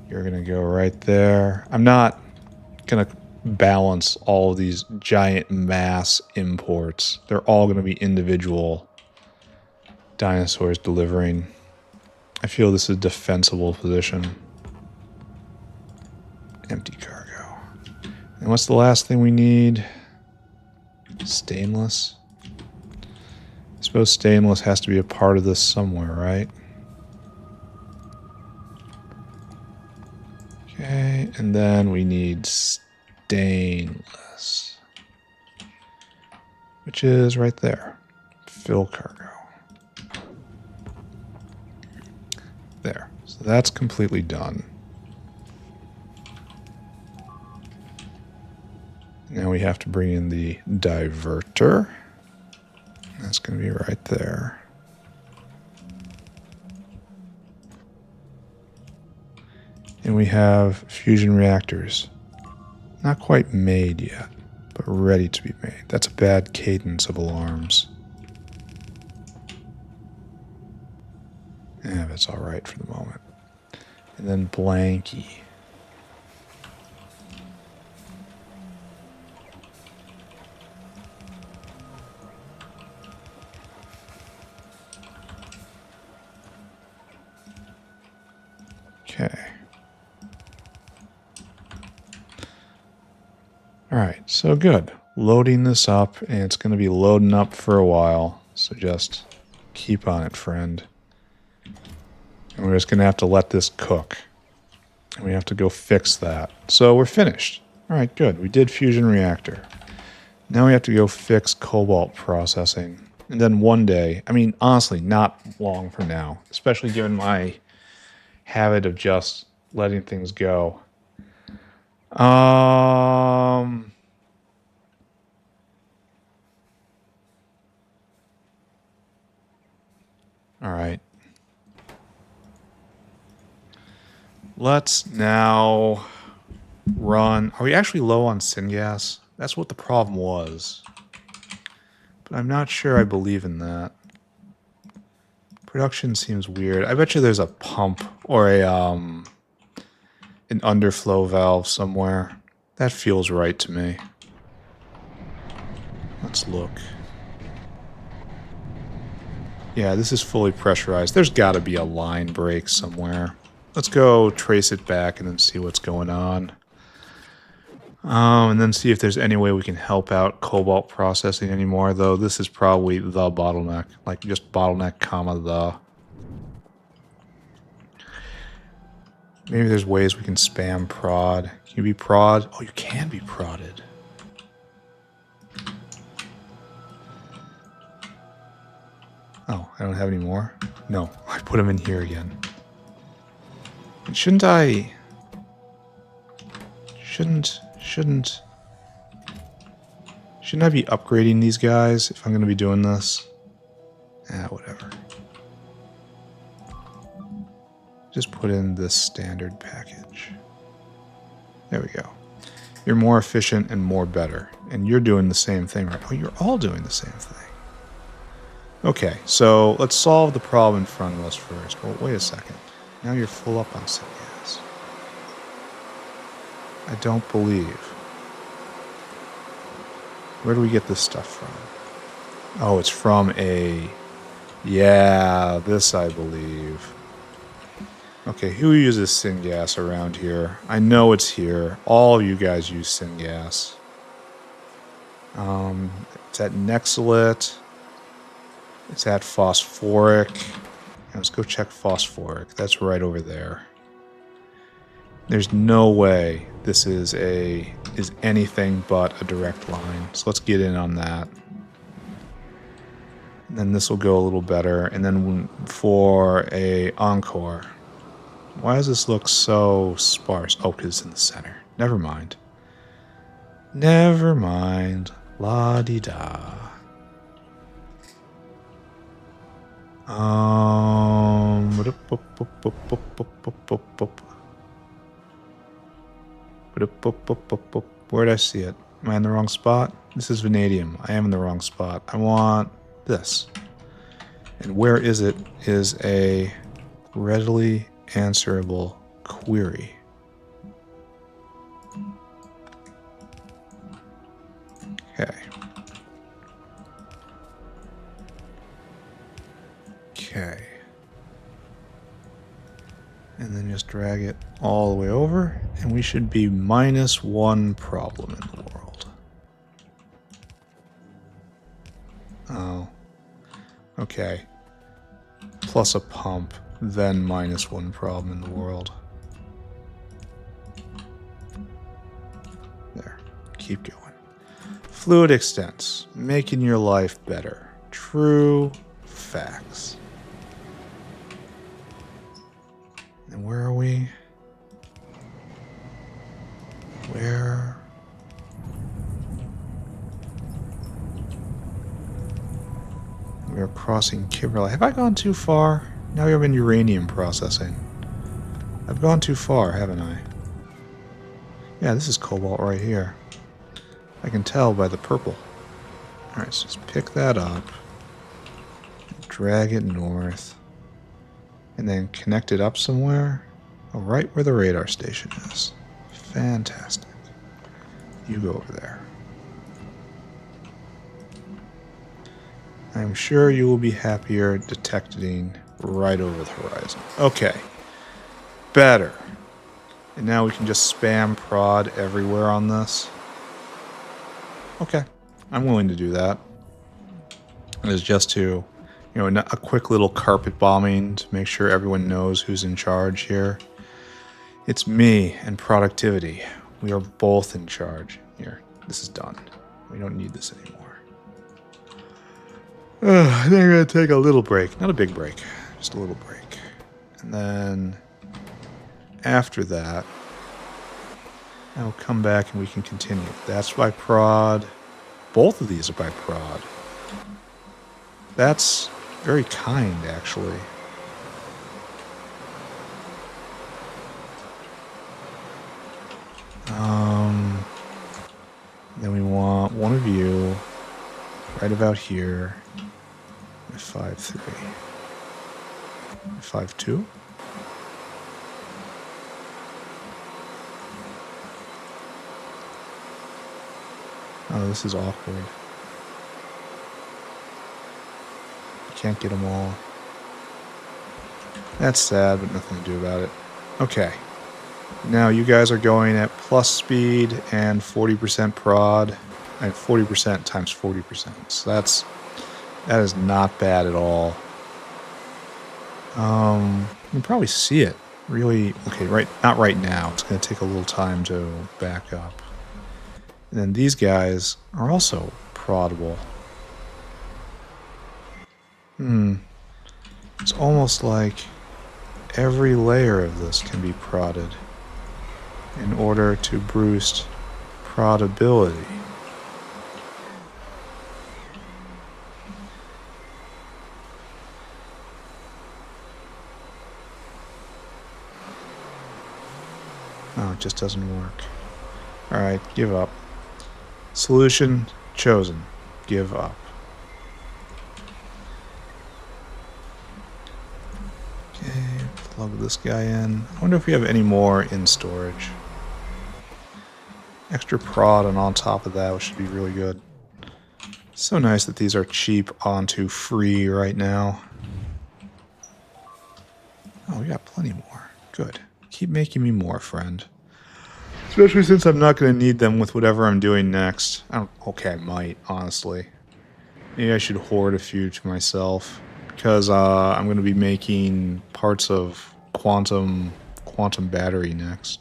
You're going to go right there. I'm not going to balance all of these giant mass imports. They're all going to be individual dinosaurs delivering. I feel this is a defensible position. Empty cargo. And what's the last thing we need? Stainless. I suppose stainless has to be a part of this somewhere, right? Okay, and then we need stainless, which is right there. Fill cargo. There. So that's completely done. Now we have to bring in the diverter. That's going to be right there. And we have fusion reactors. Not quite made yet, but ready to be made. That's a bad cadence of alarms. Yeah, that's all right for the moment. And then blanky. Okay. All right, so good. Loading this up, and it's going to be loading up for a while. So just keep on it, friend. And we're just going to have to let this cook. And we have to go fix that. So we're finished. All right, good. We did fusion reactor. Now we have to go fix cobalt processing. And then one day, I mean, honestly, not long from now, especially given my habit of just letting things go. All right. Let's now run. Are we actually low on syngas? That's what the problem was. But I'm not sure I believe in that. Production seems weird. I bet you there's a pump or a an underflow valve somewhere. That feels right to me. Let's look. Yeah, this is fully pressurized. There's got to be a line break somewhere. Let's go trace it back and then see what's going on. And then see if there's any way we can help out cobalt processing anymore, though this is probably the bottleneck. Like, just bottleneck, comma, the. Maybe there's ways we can spam prod. Can you be prod? Oh, you can be prodded. Oh, I don't have any more? No, I put them in here again. And shouldn't I... Shouldn't I be upgrading these guys if I'm going to be doing this? Whatever. Just put in this standard package. There we go. You're more efficient and more better. And you're doing the same thing, right? Oh, you're all doing the same thing. Okay, so let's solve the problem in front of us first. Well, wait a second. Now you're full up on syngas. I don't believe. Where do we get this stuff from? Oh, it's from a... Yeah, this I believe. Okay, who uses syngas around here? I know it's here. All of you guys use syngas. It's at Nexalit. It's at phosphoric. Let's go check phosphoric. That's right over there. There's no way this is anything but a direct line. So let's get in on that. And then this will go a little better. And then for a encore. Why does this look so sparse? Oh, because it's in the center. Never mind. Never mind. La-di-da. Where did I see it? Am I in the wrong spot? This is vanadium. I am in the wrong spot. I want this. And where is it is a readily answerable query. Okay. Okay. And then just drag it all the way over, and we should be -1 problem in the world. Oh. Okay. Plus a pump, then -1 problem in the world. There. Keep going. Fluid extents. Making your life better. True facts. And where are we? Where? We are crossing Kimberley. Have I gone too far? Now we're in uranium processing. I've gone too far, haven't I? Yeah, this is cobalt right here. I can tell by the purple. Alright, so just pick that up. Drag it north. And then connect it up somewhere. Oh, right where the radar station is. Fantastic. You go over there. I'm sure you will be happier detecting right over the horizon. Okay. Better. And now we can just spam prod everywhere on this. Okay. I'm willing to do that. It is just to, a quick little carpet bombing to make sure everyone knows who's in charge here. It's me and productivity. We are both in charge. Here, this is done. We don't need this anymore. I think I'm going to take a little break. Not a big break, just a little break. And then after that, I'll come back and we can continue. That's by prod. Both of these are by prod. That's very kind, actually. Then we want one of you right about here. 5-3. 5-2. Oh, this is awkward. Can't get them all. That's sad, but nothing to do about it. Okay. Now you guys are going at plus speed and 40% prod. And 40% times 40%. So that is not bad at all. You can probably see it. really... Okay, not right now. It's going to take a little time to back up. And then these guys are also proddable. It's almost like every layer of this can be prodded in order to boost proddability. Oh, it just doesn't work. Alright, give up. Solution chosen. Give up. Okay, plug this guy in. I wonder if we have any more in storage. Extra prod and on top of that, which should be really good. So nice that these are cheap onto free right now. Oh, we got plenty more. Good. Keep making me more, friend. Especially since I'm not going to need them with whatever I'm doing next. Okay, I might, honestly. Maybe I should hoard a few to myself. Because I'm going to be making parts of quantum battery next.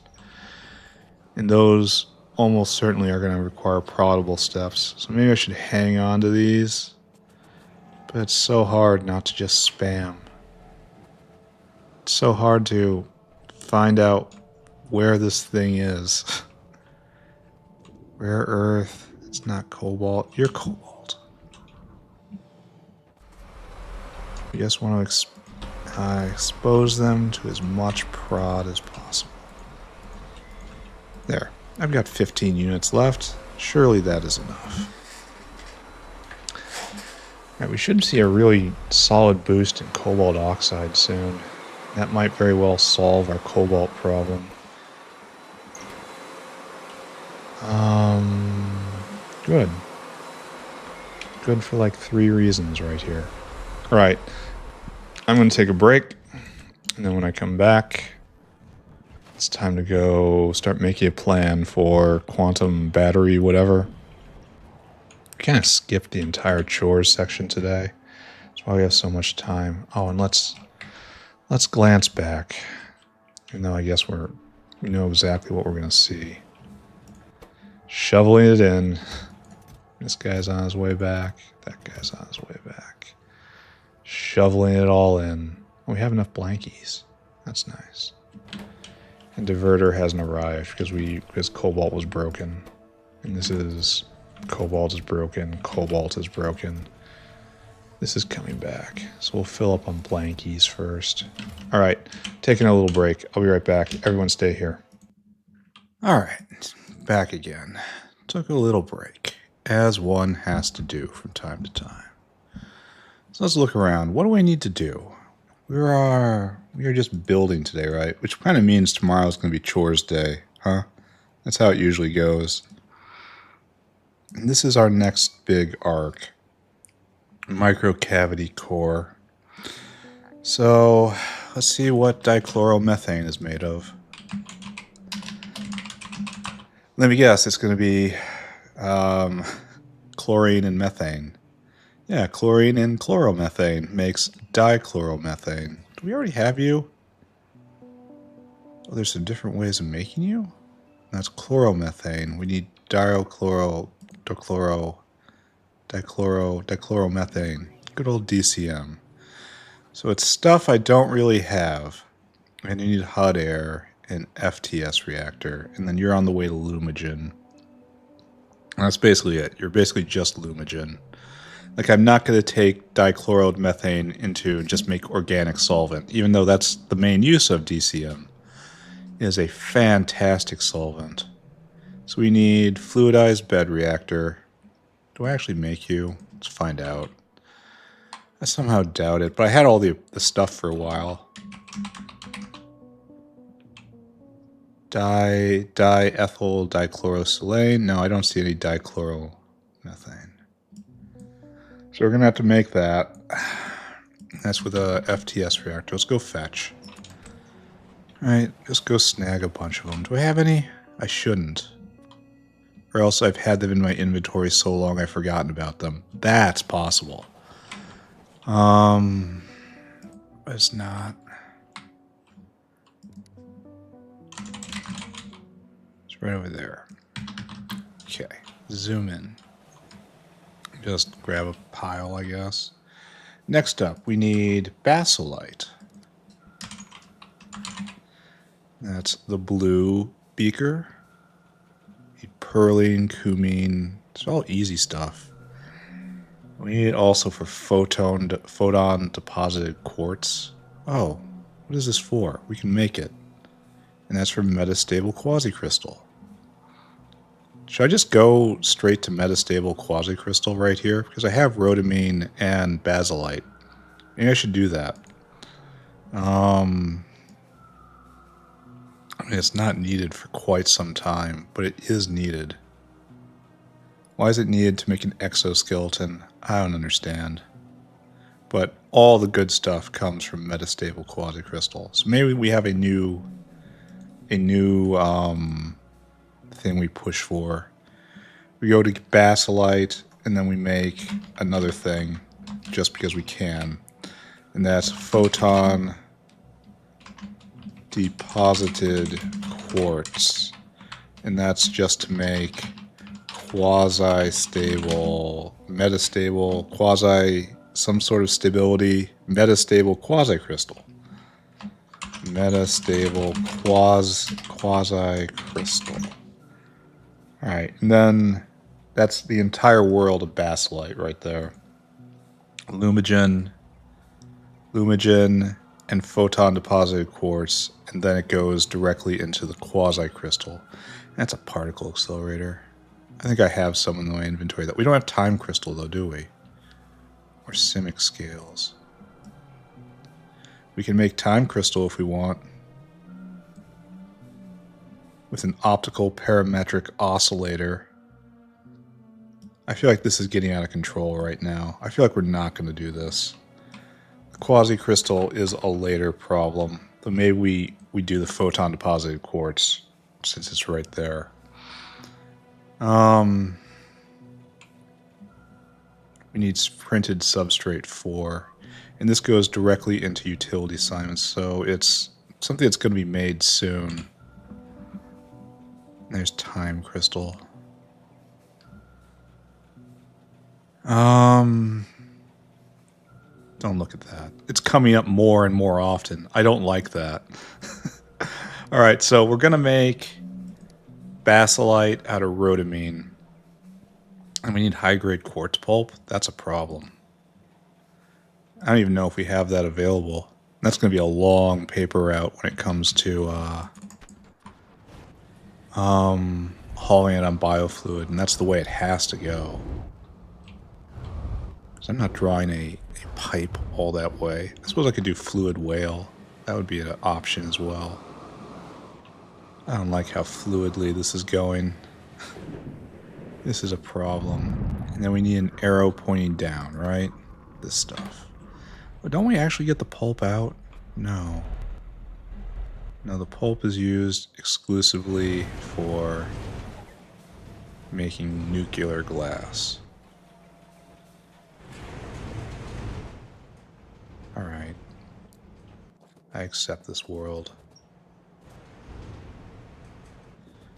And those almost certainly are going to require proddable steps. So maybe I should hang on to these. But it's so hard not to just spam. It's so hard to find out where this thing is. Rare earth. It's not cobalt. You're cobalt. We just want to expose them to as much prod as possible. There. I've got 15 units left. Surely that is enough. Alright, we should see a really solid boost in cobalt oxide soon. That might very well solve our cobalt problem. Good. Good for like 3 reasons right here. Alright. I'm going to take a break. And then when I come back, it's time to go start making a plan for quantum battery whatever. We kind of skipped the entire chores section today. That's why we have so much time. Oh, and let's glance back. Even though I guess we know exactly what we're going to see. Shoveling it in. This guy's on his way back. That guy's on his way back. Shoveling it all in. We have enough blankies. That's nice. And diverter hasn't arrived because cobalt was broken. And this is cobalt is broken. Cobalt is broken. This is coming back. So we'll fill up on blankies first. Alright, taking a little break. I'll be right back. Everyone stay here. Alright, back again. Took a little break, as one has to do from time to time. So let's look around. What do I need to do? We are just building today, right? Which kind of means tomorrow's going to be chores day, huh? That's how it usually goes. And this is our next big arc. Microcavity core. So let's see what dichloromethane is made of. Let me guess, it's going to be chlorine and methane. Yeah, chlorine and chloromethane makes dichloromethane. Do we already have you? Oh, there's some different ways of making you? That's chloromethane. We need dichloromethane. Good old DCM. So it's stuff I don't really have. And you need hot air and FTS reactor. And then you're on the way to Lumogen. And that's basically it. You're basically just Lumogen. Like, I'm not going to take dichloromethane into just make organic solvent, even though that's the main use of DCM. It is a fantastic solvent. So we need fluidized bed reactor. Do I actually make you? Let's find out. I somehow doubt it, but I had all the stuff for a while. Diethyl dichlorosilane. No, I don't see any dichloromethane. So we're going to have to make that. That's with a FTS reactor. Let's go fetch. Alright, just go snag a bunch of them. Do I have any? I shouldn't. Or else I've had them in my inventory so long I've forgotten about them. That's possible. But it's not. right over there. Okay, zoom in. Just grab a pile, I guess. Next up, we need basolite. That's the blue beaker. Perlene, cumene. It's all easy stuff. We need it also for photon deposited quartz. Oh, what is this for? We can make it. And that's for metastable quasicrystal. Should I just go straight to metastable quasicrystal right here? Because I have rhodamine and basolite. Maybe I should do that. I mean, it's not needed for quite some time, but it is needed. Why is it needed to make an exoskeleton? I don't understand. But all the good stuff comes from metastable quasicrystal. So maybe we have a new thing we push for. We go to basolite, and then we make another thing just because we can. And that's photon deposited quartz. And that's just to make quasi-stable, metastable, quasi, some sort of stability, metastable quasicrystal. Metastable quasicrystal. Alright, and then that's the entire world of basolite right there. Lumogen, and photon deposited quartz, and then it goes directly into the quasicrystal. That's a particle accelerator. I think I have some in my inventory. That we don't have time crystal though, do we? Or simic scales. We can make time crystal if we want. With an optical parametric oscillator. I feel like this is getting out of control right now. I feel like we're not going to do this. The quasicrystal is a later problem. But maybe we do the photon deposited quartz since it's right there. We need printed substrate 4. And this goes directly into utility assignments, so it's something that's going to be made soon. There's time crystal. Don't look at that. It's coming up more and more often. I don't like that. Alright, so we're going to make basolite out of rhodamine. And we need high-grade quartz pulp. That's a problem. I don't even know if we have that available. That's going to be a long paper route when it comes to hauling it on biofluid, and that's the way it has to go. So I'm not drawing a pipe all that way. I suppose I could do fluid whale. That would be an option as well. I don't like how fluidly this is going. This is a problem. And then we need an arrow pointing down, right? This stuff. But don't we actually get the pulp out? No. No, the pulp is used exclusively for making nuclear glass. Alright. I accept this world.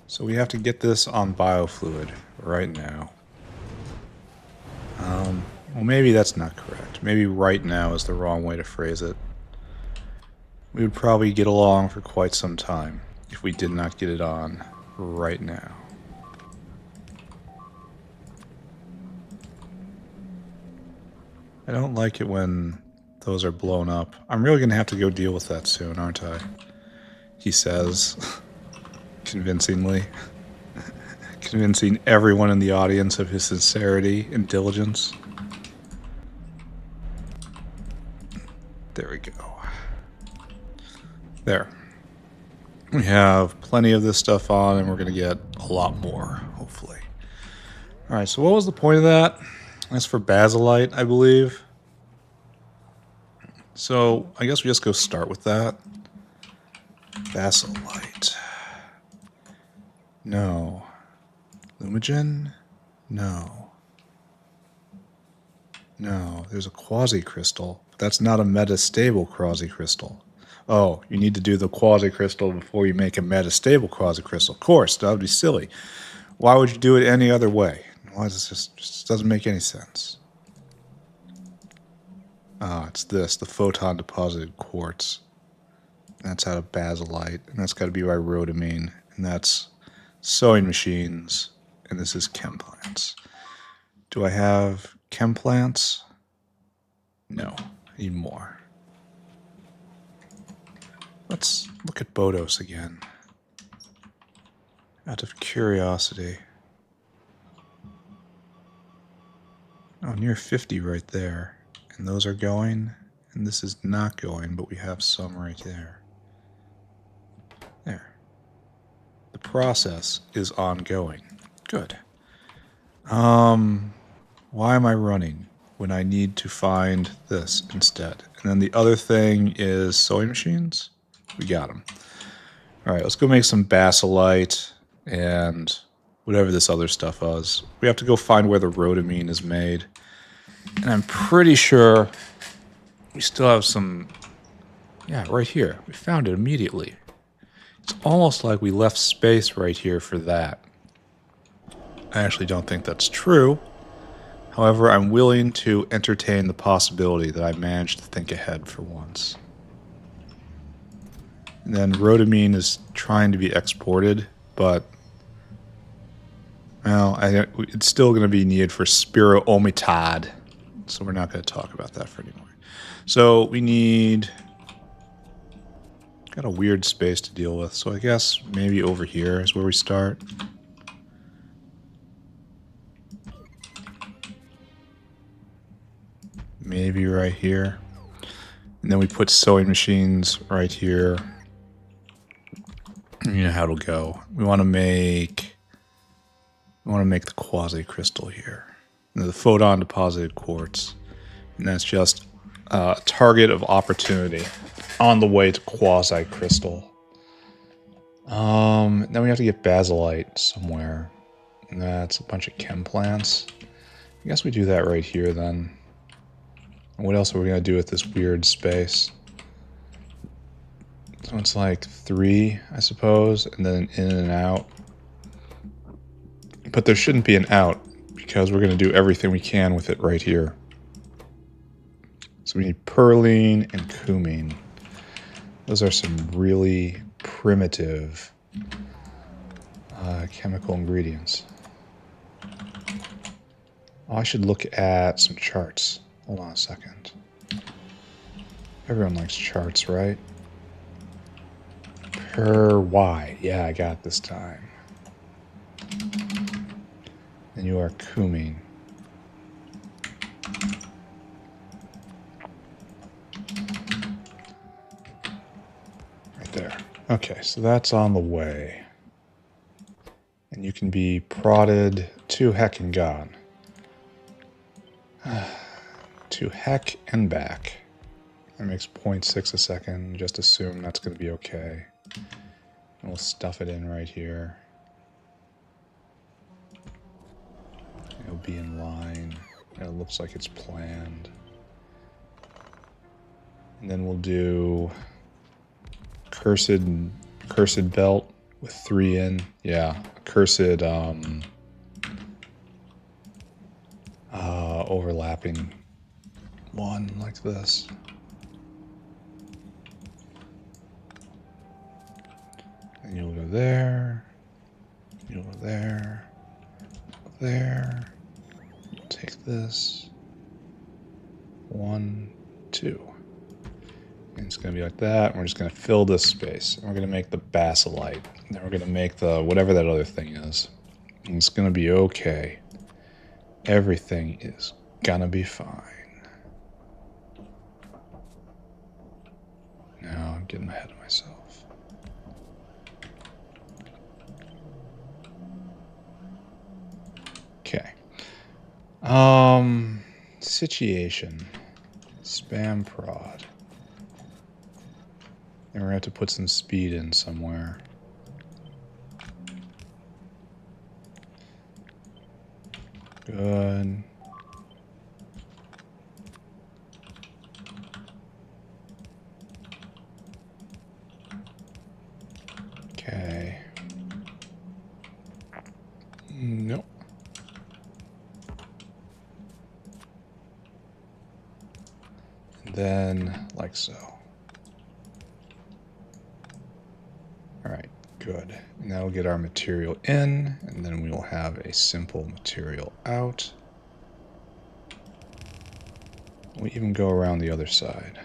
So we have to get this on biofluid right now. Well, maybe that's not correct. Maybe right now is the wrong way to phrase it. We would probably get along for quite some time if we did not get it on right now. I don't like it when those are blown up. I'm really going to have to go deal with that soon, aren't I? He says, convincingly. Convincing everyone in the audience of his sincerity and diligence. There we go. There. We have plenty of this stuff on, and we're going to get a lot more, hopefully. Alright, so what was the point of that? That's for basolite, I believe. So, I guess we just go start with that. Basolite. No. Lumogen? No. No, there's a quasicrystal. That's not a metastable quasicrystal. Oh, you need to do the quasi-crystal before you make a metastable quasi-crystal. Of course, that would be silly. Why would you do it any other way? Why does this just doesn't make any sense? Ah, it's this, the photon deposited quartz. That's out of basolite, and that's got to be by rhodamine, and that's sewing machines, and this is chem plants. Do I have chem plants? No, I need more. Let's look at Bodos again. Out of curiosity. Oh, near 50 right there. And those are going, and this is not going, but we have some right there. There. The process is ongoing. Good. Why am I running when I need to find this instead? And then the other thing is sewing machines. We got them. All right, let's go make some basolite and whatever this other stuff is. We have to go find where the rhodamine is made. And I'm pretty sure we still have some... Yeah, right here. We found it immediately. It's almost like we left space right here for that. I actually don't think that's true. However, I'm willing to entertain the possibility that I managed to think ahead for once. And then rhodamine is trying to be exported, but well, it's still going to be needed for spirometad, so we're not going to talk about that for anymore. So we need... Got a weird space to deal with, so I guess maybe over here is where we start. Maybe right here. And then we put sewing machines right here. You know how it'll go. We want to make the quasi-crystal here. And the photon deposited quartz. And that's just a target of opportunity on the way to quasi-crystal. Then we have to get basolite somewhere. And that's a bunch of chem plants. I guess we do that right here then. And what else are we going to do with this weird space? So it's like 3, I suppose, and then in and out. But there shouldn't be an out, because we're going to do everything we can with it right here. So we need perlene and cumene. Those are some really primitive chemical ingredients. Oh, I should look at some charts. Hold on a second. Everyone likes charts, right? Per Y. Yeah, I got it this time. And you are cumene. Right there. Okay, so that's on the way. And you can be prodded to heck and gone. To heck and back. That makes 0.6 a second. Just assume that's going to be okay. And we'll stuff it in right here. It'll be in line. And it looks like it's planned. And then we'll do cursed belt with 3 in. Yeah, cursed overlapping one like this. And you'll go there. You'll go there. There. You'll take this. 1, 2. And it's going to be like that. And we're just going to fill this space. And we're going to make the basolite. And then we're going to make the whatever that other thing is. And it's going to be okay. Everything is going to be fine. Now I'm getting ahead of myself. Okay. Situation. Spam prod. And we're going to have to put some speed in somewhere. Good. then like so. All right, good. And that'll get our material in, and then we will have a simple material out. We even go around the other side.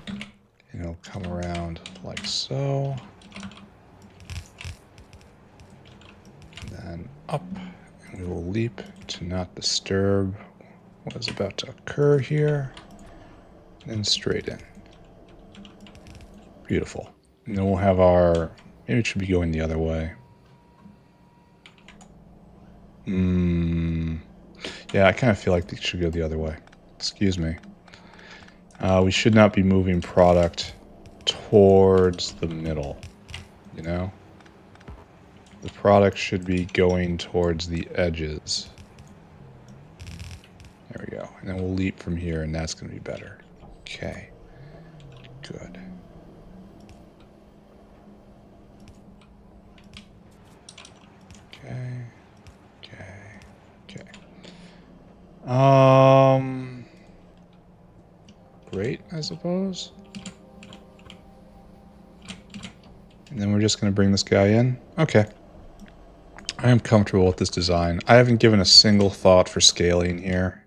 And it'll come around like so. And then up, and we will leap to not disturb what is about to occur here. And then straight in. Beautiful. And then we'll have our, maybe it should be going the other way. Yeah, I kind of feel like it should go the other way. Excuse me. We should not be moving product towards the middle, you know? The product should be going towards the edges. There we go. And then we'll leap from here, and that's going to be better. Okay. Good. Okay. Great, I suppose. And then we're just going to bring this guy in. Okay. I am comfortable with this design. I haven't given a single thought for scaling here.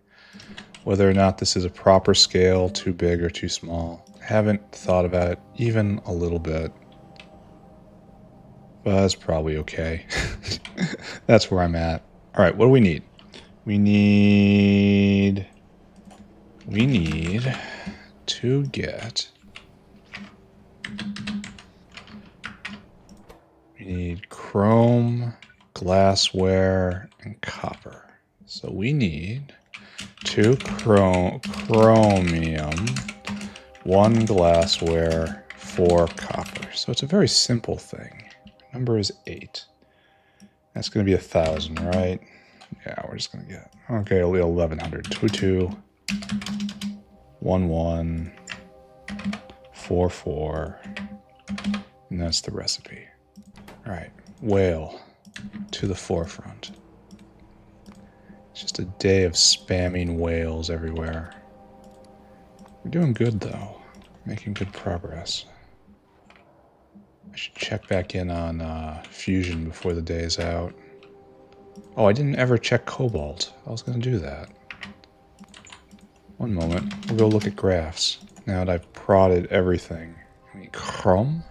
Whether or not this is a proper scale, too big or too small. I haven't thought about it even a little bit. But that's probably okay. That's where I'm at. All right, what do we need? We need to get... We need chrome, glassware, and copper. So we need 2 chromium, 1 glassware, 4 copper. So it's a very simple thing. Number is 8. That's going to be 1,000, right? Yeah, we're just going to get... Okay, it'll be 1,100. 2, 2, 1, 1, 4, 4. And that's the recipe. All right, whale to the forefront. It's just a day of spamming whales everywhere. We're doing good, though. Making good progress. I should check back in on fusion before the day is out. Oh, I didn't ever check cobalt. I was going to do that. One moment. We'll go look at graphs. Now that I've prodded everything. I mean, chromium.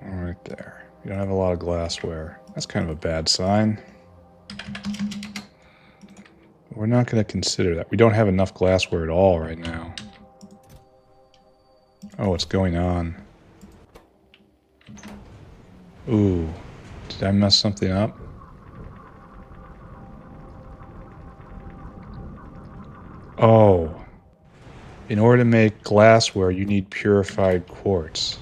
Right there. We don't have a lot of glassware. That's kind of a bad sign. We're not going to consider that. We don't have enough glassware at all right now. Oh, what's going on? Ooh. Did I mess something up? Oh. In order to make glassware, you need purified quartz.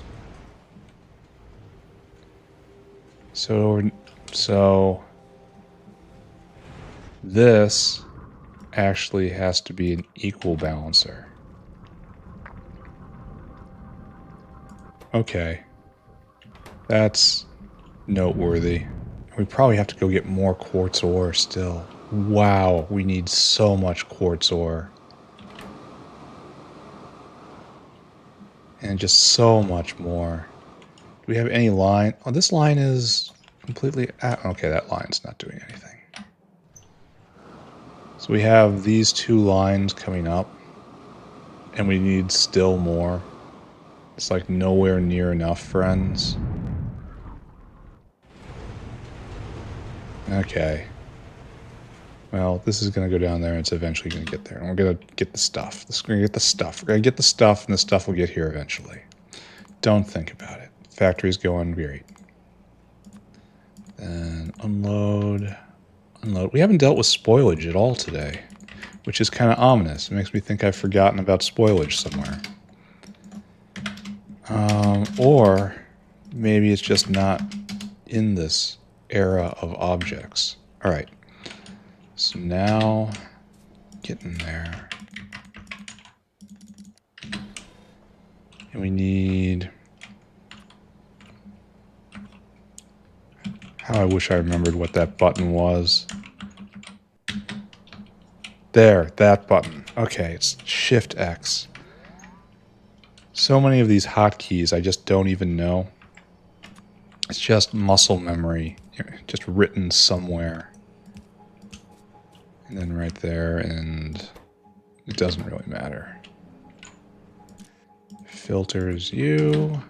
So this actually has to be an equal balancer. Okay. That's noteworthy. We probably have to go get more quartz ore still. Wow, we need so much quartz ore. And just so much more. Do we have any line? Oh, this line is completely... okay, that line's not doing anything. So we have these 2 lines coming up. And we need still more. It's like nowhere near enough, friends. Okay. Well, this is going to go down there and it's eventually going to get there. And we're going to get the stuff. We're going to get the stuff. We're going to get the stuff and the stuff will get here eventually. Don't think about it. Factory's going great. Then unload. Unload. We haven't dealt with spoilage at all today, which is kind of ominous. It makes me think I've forgotten about spoilage somewhere. Or maybe it's just not in this era of objects. All right. So now, get in there. And we need How I wish I remembered what that button was. There, that button. Okay, it's Shift X. So many of these hotkeys I just don't even know. It's just muscle memory, just written somewhere. And then right there, and it doesn't really matter. Filters you.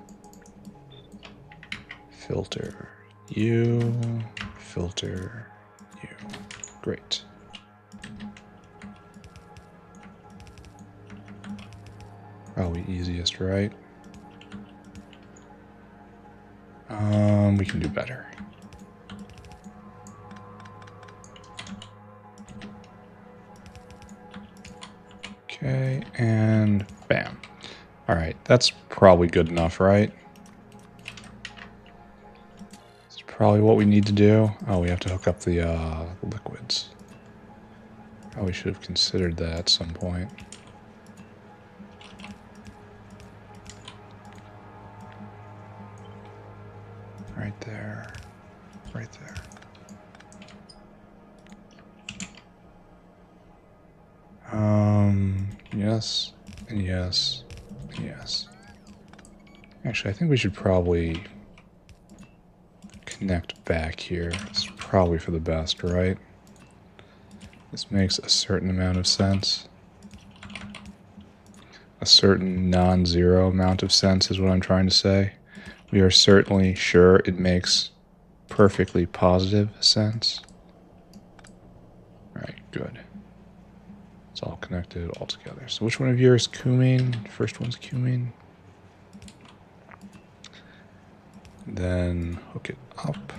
Filter you. Filter you. Great. Probably easiest, right? We can do better. Okay, and bam. All right, that's probably good enough, right? It's probably what we need to do. Oh, we have to hook up the liquids. Probably should have considered that at some point. Right there. Right there. Yes, and yes, and yes. Actually, I think we should probably connect back here. It's probably for the best, right? This makes a certain amount of sense. A certain non-zero amount of sense is what I'm trying to say. We are certainly sure it makes perfectly positive sense. All right, good. It's all connected all together. So which one of yours is cumene? First one's cumene. Then hook it up.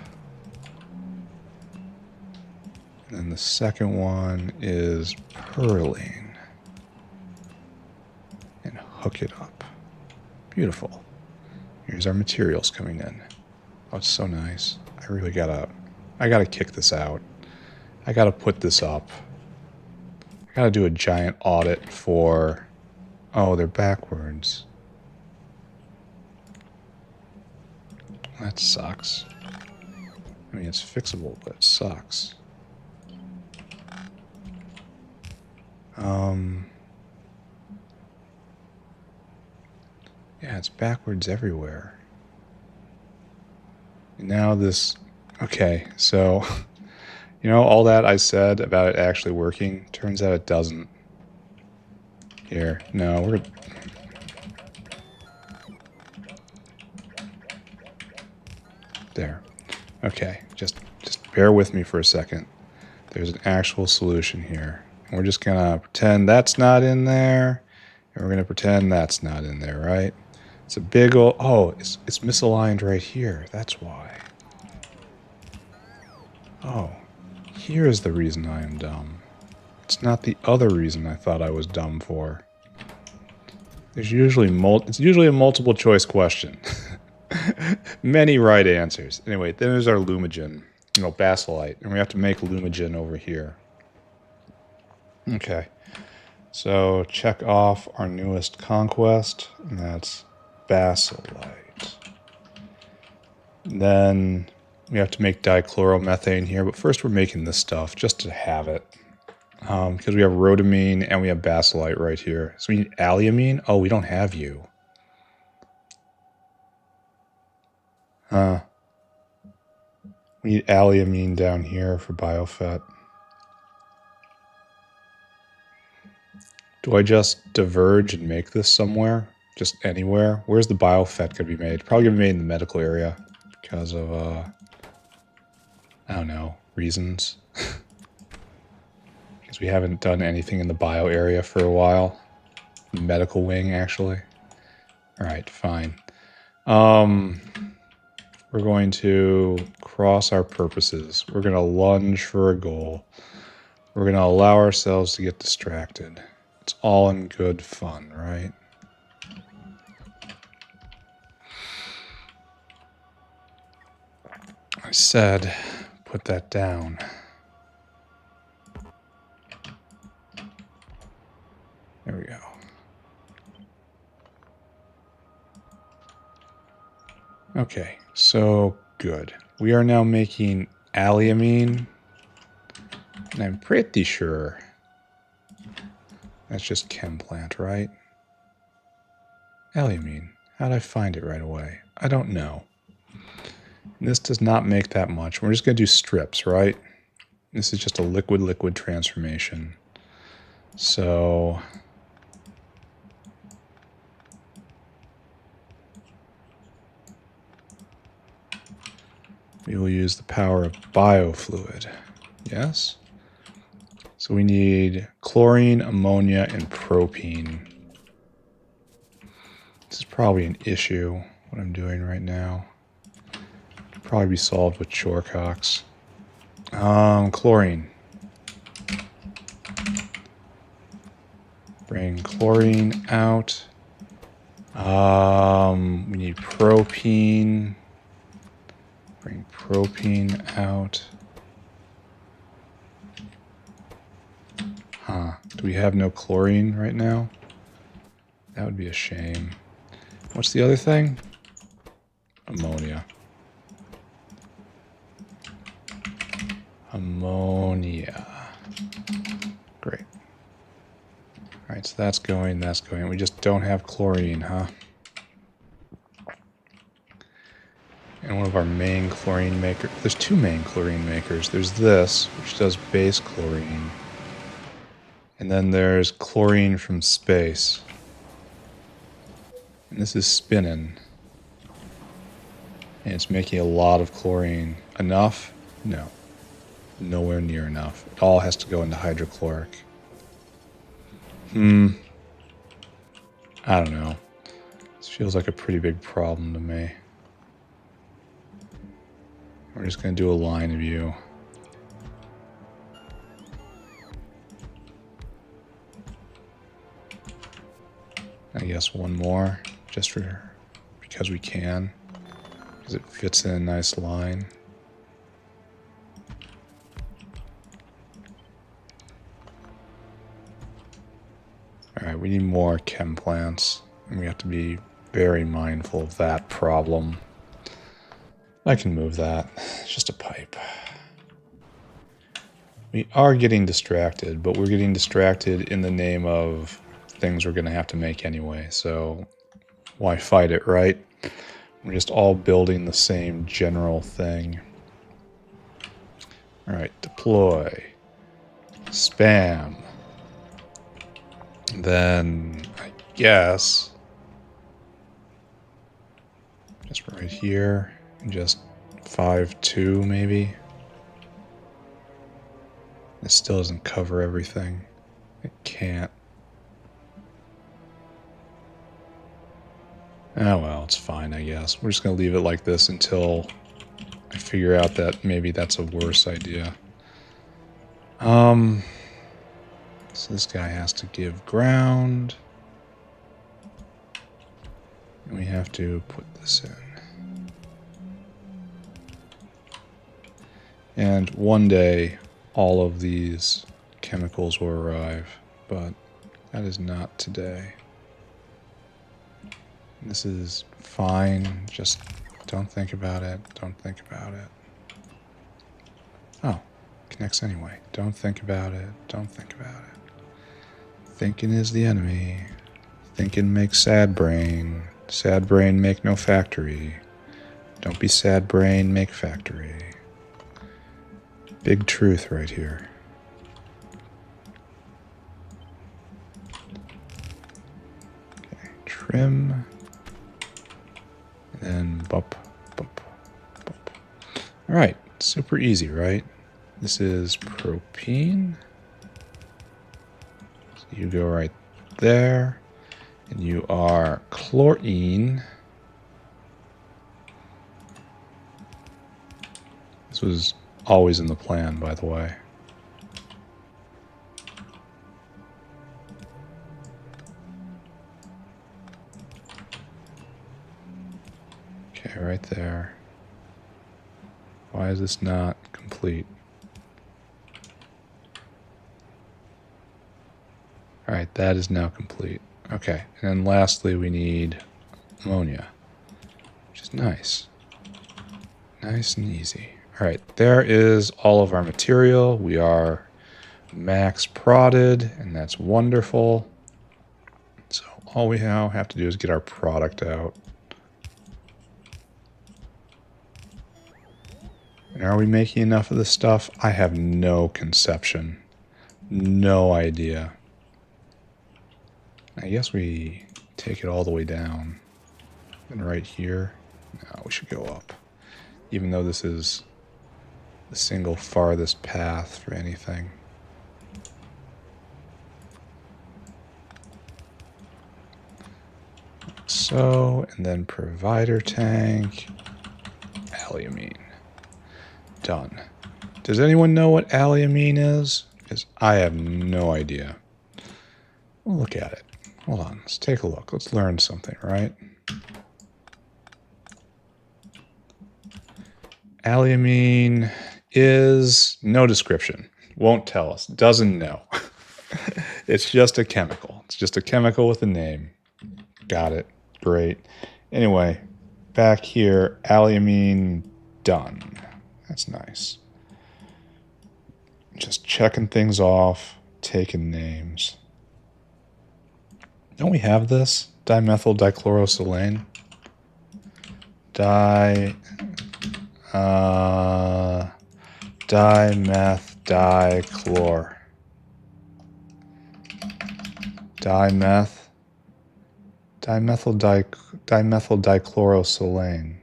And then the second one is perylene. And hook it up. Beautiful. Here's our materials coming in. Oh, it's so nice. I gotta kick this out. I gotta put this up. I gotta do a giant audit for... Oh, they're backwards. That sucks. I mean, it's fixable, but it sucks. Yeah, it's backwards everywhere. And now this... Okay, so... You know, all that I said about it actually working, turns out it doesn't. Here, no, we're... There. Okay, just bear with me for a second. There's an actual solution here. And we're just gonna pretend that's not in there, and we're gonna pretend that's not in there, right? It's a big old... Oh, it's misaligned right here. That's why. Oh, here's the reason I am dumb. It's not the other reason I thought I was dumb for. There's usually it's usually a multiple choice question. Many right answers. Anyway, then there's our Lumogen, Basolite, and we have to make Lumogen over here. Okay, so check off our newest conquest, and that's Basolite. Then we have to make dichloromethane here, but first we're making this stuff just to have it. Because we have rhodamine and we have basolite right here. So we need allyamine. Oh, we don't have you. We need allyamine down here for biofet. Do I just diverge and make this somewhere? Just anywhere? Where's the biofet going to be made? Probably going to be made in the medical area because of, I don't know, reasons. Because we haven't done anything in the bio area for a while. The medical wing, actually. Alright, fine. We're going to cross our purposes. We're going to lunge for a goal. We're going to allow ourselves to get distracted. It's all in good fun, right? I said, put that down. There we go. Okay, so Good. We are now making allyamine. And I'm pretty sure that's just chem plant, right? Allyamine. How'd I find it right away? I don't know. And this does not make that much. We're just going to do strips, right? This is just a liquid-liquid transformation. So we will use the power of biofluid. Yes? So we need chlorine, ammonia, and propene. This is probably an issue, what I'm doing right now. It'll probably be solved with Shorecocks. Chlorine. Bring chlorine out. We need propene. Bring propene out. Huh. Do we have no chlorine right now? That would be a shame. What's the other thing? Ammonia. Ammonia. Great. Alright, so that's going, that's going. We just don't have chlorine, huh? And one of our main chlorine makers... There's two main chlorine makers. There's this, which does base chlorine. And then there's chlorine from space. And this is spinning. And it's making a lot of chlorine. Enough? No. Nowhere near enough. It all has to go into hydrochloric. I don't know. This feels like a pretty big problem to me. We're just going to do a line view. I guess one more, just because we can. Because it fits in a nice line. Alright, we need more chem plants. And we have to be very mindful of that problem. I can move that. It's just a pipe. We are getting distracted, but we're getting distracted in the name of things we're going to have to make anyway. So why fight it, right? We're just all building the same general thing. Alright, deploy. Spam. Then, I guess, just right here, and just 5-2 maybe. This still doesn't cover everything. It can't. Oh well, it's fine, I guess. We're just going to leave it like this until I figure out that maybe that's a worse idea. So this guy has to give ground. And we have to put this in. And one day, all of these chemicals will arrive, but that is not today. This is fine, just don't think about it, don't think about it. Oh, connects anyway. Don't think about it, don't think about it. Thinking is the enemy. Thinking makes sad brain. Sad brain make no factory. Don't be sad brain, make factory. Big truth right here. Okay, trim. And then bump, bump, bump. Alright, super easy, right? This is propene. So you go right there. And you are chlorine. This was always in the plan, by the way. Okay, right there. Why is this not complete? Alright, that is now complete. Okay, and then lastly we need ammonia, which is nice. Nice and easy. All right, there is all of our material. We are max prodded, and that's wonderful. So all we now have to do is get our product out. And are we making enough of this stuff? I have no conception. No idea. I guess we take it all the way down. And right here, no, we should go up. Even though this is the single farthest path for anything. So, and then provider tank, Allyamine. Done. Does anyone know what Allyamine is? Because I have no idea. We'll look at it. Hold on, let's take a look. Let's learn something, right? Allyamine is no description. Won't tell us. Doesn't know. It's just a chemical. It's just a chemical with a name. Got it. Great. Anyway, back here, Allyamine done. That's nice. Just checking things off, taking names. Don't we have this? Dimethyl dichlorosilane? Dimeth dichlor. Dimethyl dichlorosilane.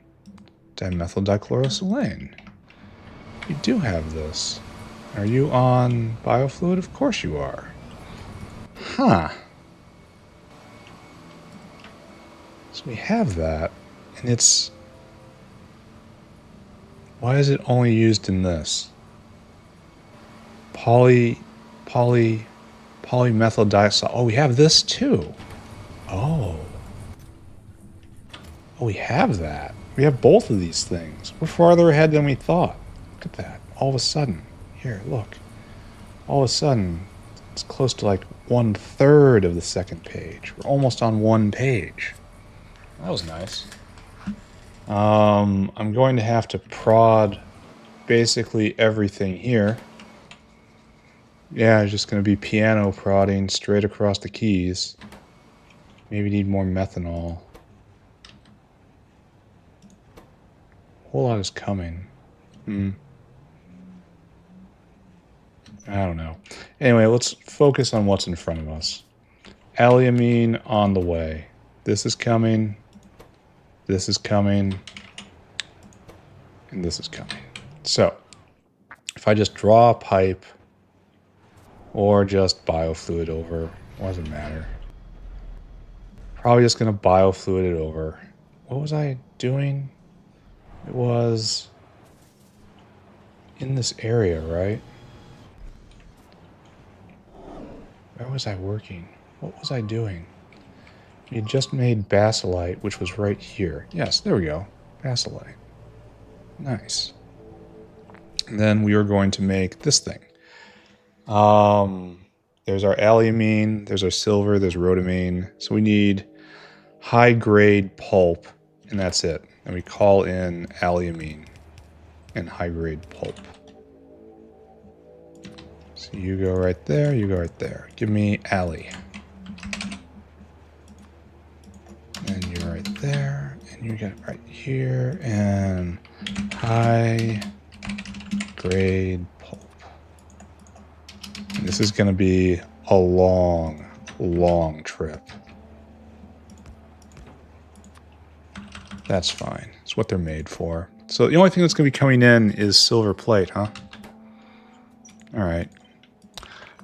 Dimethyl dichlorosilane. You do have this. Are you on biofluid? Of course you are. Huh. So we have that, and it's... Why is it only used in this? Polymethyl diacil. Oh, we have this too. Oh. Oh, we have that. We have both of these things. We're farther ahead than we thought. Look at that. All of a sudden. Here, look. All of a sudden, it's close to like 1/3 of the second page. We're almost on one page. That was nice. I'm going to have to prod basically everything here. Yeah, it's just going to be piano prodding straight across the keys. Maybe need more methanol. A whole lot is coming. I don't know. Anyway, let's focus on what's in front of us. Allyamine on the way. This is coming. This is coming. And this is coming. So, if I just draw a pipe or just biofluid over, what does it matter? Probably just going to biofluid it over. What was I doing? It was in this area, right? Where was I working? What was I doing? We had just made Basolite, which was right here. Yes, there we go. Basolite. Nice. And then we are going to make this thing. There's our Allyamine, there's our silver, there's rhodamine. So we need high-grade pulp, and that's it. And we call in Allyamine and high-grade pulp. So you go right there, you go right there. Give me Ally. And you're right there, and you get right here, and high-grade pulp. And this is going to be a long, long trip. That's fine. It's what they're made for. So the only thing that's going to be coming in is silver plate, huh? All right.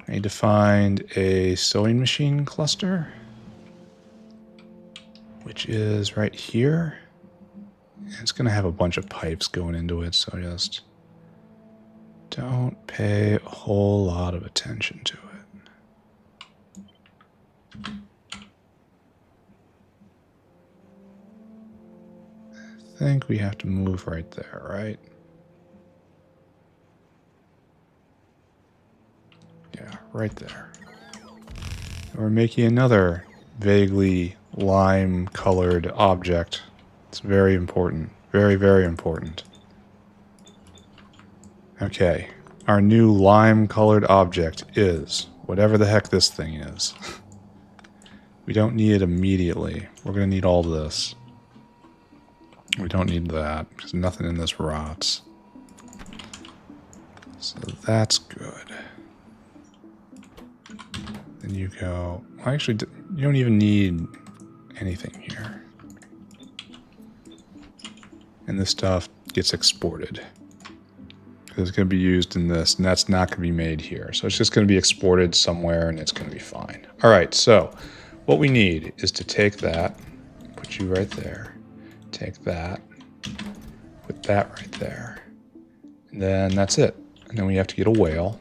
I need to find a sewing machine cluster, which is right here. It's going to have a bunch of pipes going into it, so just don't pay a whole lot of attention to it. I think we have to move right there, right? Yeah, right there. And we're making another vaguely lime-colored object. It's very important. Very, very important. Okay, our new lime-colored object is whatever the heck this thing is. We don't need it immediately. We're going to need all this. We don't need that, because nothing in this rots. So that's good. Then you go... Well, actually, you don't even need anything here. And this stuff gets exported. Because it's going to be used in this, and that's not going to be made here. So it's just going to be exported somewhere, and it's going to be fine. All right, so what we need is to take that, put you right there, take that, put that right there, and then that's it. And then we have to get a whale.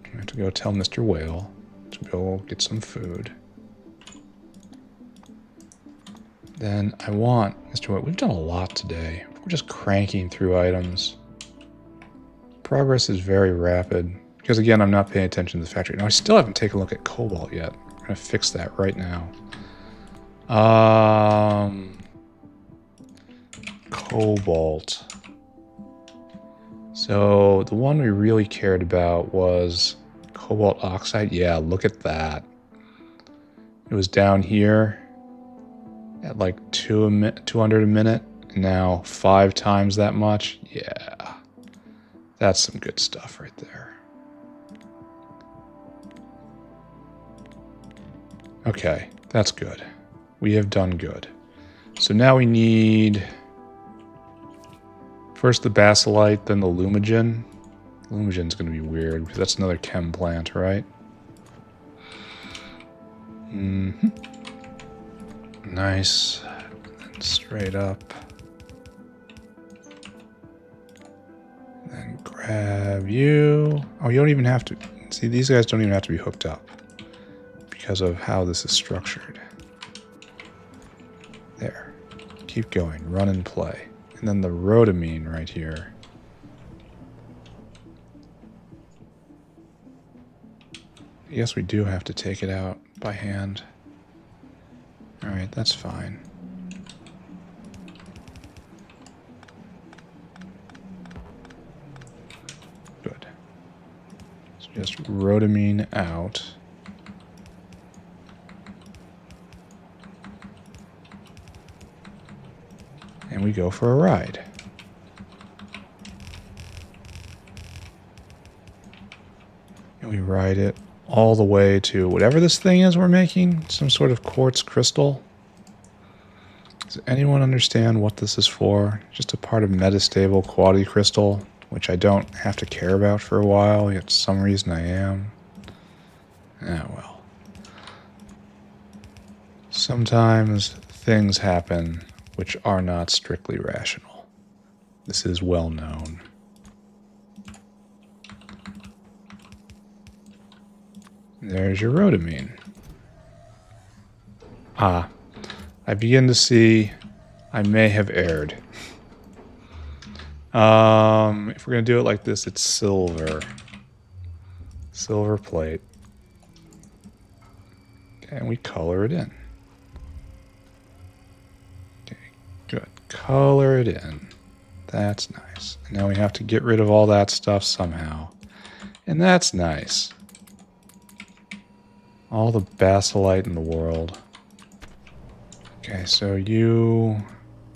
We have to go tell Mr. Whale to go get some food. Then I want Mr. Whale. We've done a lot today. We're just cranking through items. Progress is very rapid. Because again, I'm not paying attention to the factory. Now, I still haven't taken a look at cobalt yet. I'm going to fix that right now. Cobalt. So the one we really cared about was cobalt oxide. Yeah, look at that. It was down here at like 200 a minute. And now 5 times that much. Yeah, that's some good stuff right there. Okay, that's good. We have done good. So now we need first the Basolite, then the Lumogen. Lumogen's going to be weird because that's another chem plant, right? Mm-hmm. Nice. And straight up. Then grab you. Oh, you don't even have to. See, these guys don't even have to be hooked up because of how this is structured. There. Keep going. Run and play. And then the rhodamine right here. I guess we do have to take it out by hand. Alright, that's fine. Good. So just rhodamine out. And we go for a ride. And we ride it all the way to whatever this thing is we're making. Some sort of quartz crystal. Does anyone understand what this is for? Just a part of metastable quality crystal, which I don't have to care about for a while, yet for some reason I am. Ah, well. Sometimes things happen which are not strictly rational. This is well known. There's your rhodamine. Ah, I begin to see I may have erred. If we're going to do it like this, it's silver. Silver plate. And we color it in. Okay, good. Color it in. That's nice. And now we have to get rid of all that stuff somehow. And that's nice. All the basolite in the world. Okay, so you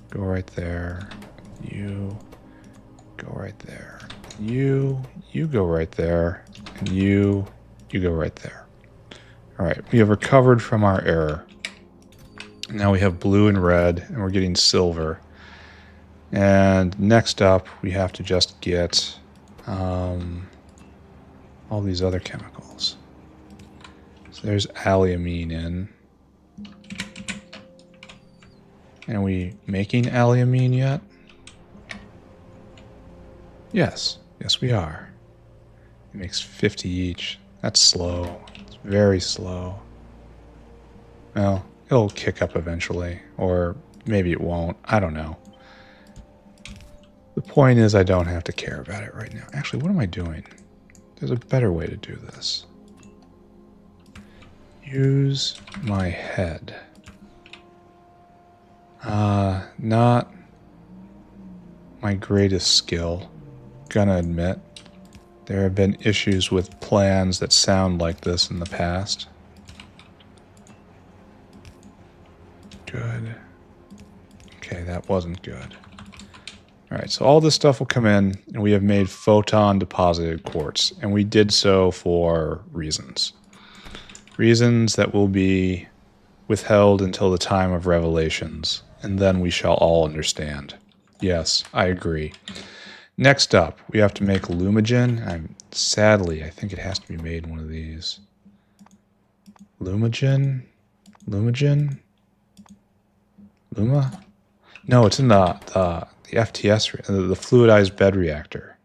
go right there. You go right there. You go right there. And you go right there. All right, we have recovered from our error. Now we have blue and red, and we're getting silver. And next up, we have to just get all these other chemicals. So there's Allyamine in. And are we making Allyamine yet? Yes. Yes, we are. It makes 50 each. That's slow. It's very slow. Well, it'll kick up eventually. Or maybe it won't. I don't know. The point is I don't have to care about it right now. Actually, what am I doing? There's a better way to do this. Use my head. Not my greatest skill, gonna admit. There have been issues with plans that sound like this in the past. Good. Okay, that wasn't good. Alright, so all this stuff will come in, and we have made photon deposited quartz, and we did so for reasons. Reasons that will be withheld until the time of revelations, and then we shall all understand. Yes, I agree. Next up, we have to make Lumogen. Sadly, I think it has to be made in one of these. Lumogen? Lumogen? Luma? No, it's in the FTS, the fluidized bed reactor.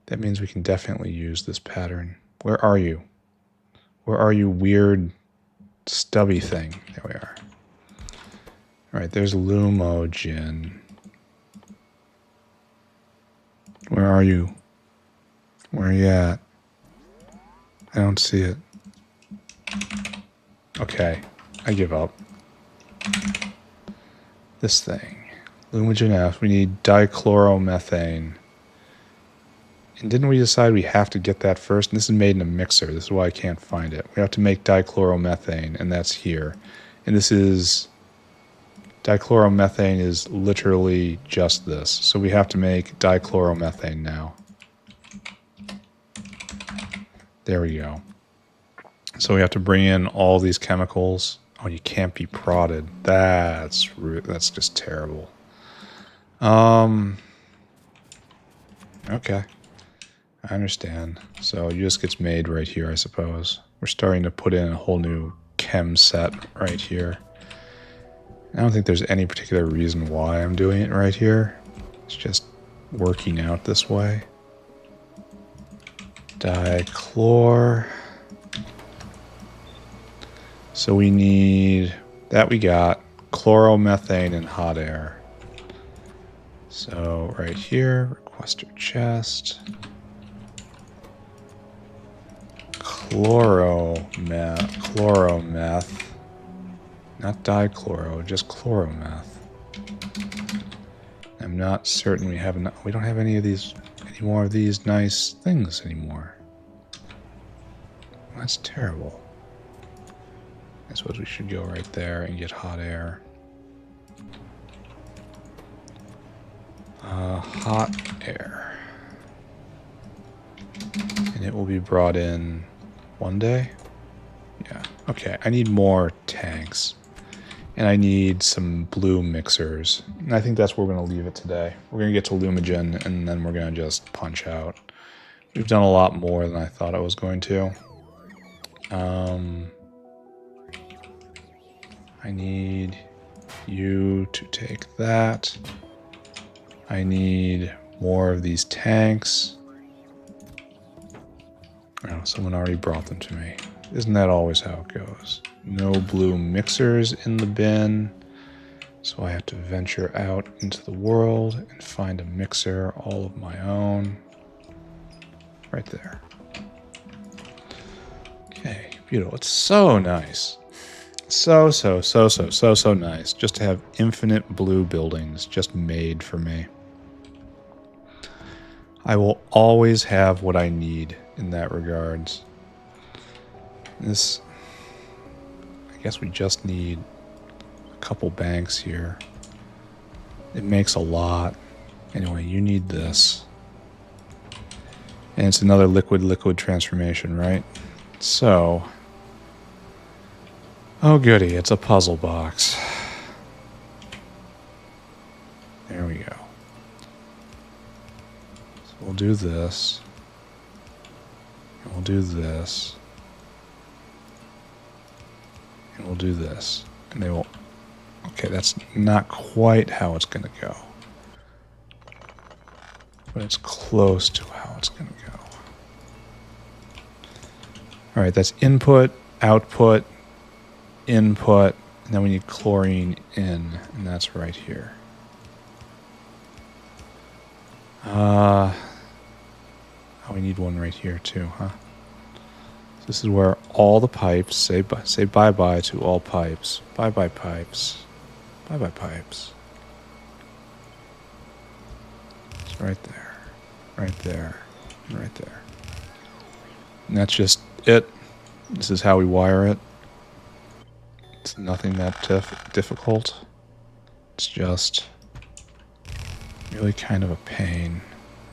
That means we can definitely use this pattern. Where are you? Where are you, weird, stubby thing? There we are. All right, there's Lumogen. Where are you? Where are you at? I don't see it. Okay, I give up. This thing. Lumogen F. We need Dichloromethane. And didn't we decide we have to get that first? And this is made in a mixer. This is why I can't find it. We have to make dichloromethane, and that's here. And this is... Dichloromethane is literally just this. So we have to make dichloromethane now. There we go. So we have to bring in all these chemicals. Oh, you can't be prodded. That's just terrible. Okay. I understand. So it just gets made right here, I suppose. We're starting to put in a whole new chem set right here. I don't think there's any particular reason why I'm doing it right here. It's just working out this way. Dichlor. So we need, that we got, chloromethane and hot air. So right here, requester chest. Chlorometh. Not dichloro, just chlorometh. I'm not certain we have enough. We don't have any more of these nice things anymore. That's terrible. I suppose we should go right there and get hot air. Hot air. And it will be brought in one day? Yeah. Okay, I need more tanks. And I need some blue mixers. And I think that's where we're going to leave it today. We're going to get to Lumogen, and then we're going to just punch out. We've done a lot more than I thought I was going to. I need you to take that. I need more of these tanks. Oh, someone already brought them to me. Isn't that always how it goes? No blue mixers in the bin. So I have to venture out into the world and find a mixer all of my own. Right there. Okay, beautiful. It's so nice. So nice. Just to have infinite blue buildings just made for me. I will always have what I need in that regards. This, I guess we just need a couple banks here. It makes a lot. Anyway, you need this. And it's another liquid-liquid transformation, right? So, oh goody, it's a puzzle box. There we go. So we'll do this. And we'll do this. And we'll do this. And they will... Okay, that's not quite how it's going to go. But it's close to how it's going to go. Alright, that's input, output, input, and then we need chlorine in, and that's right here. Oh, we need one right here too, huh? So this is where all the pipes, say bye-bye to all pipes. Bye-bye pipes. Bye-bye pipes. It's right there. Right there. right there. And that's just it. This is how we wire it. It's nothing that difficult. It's just really kind of a pain.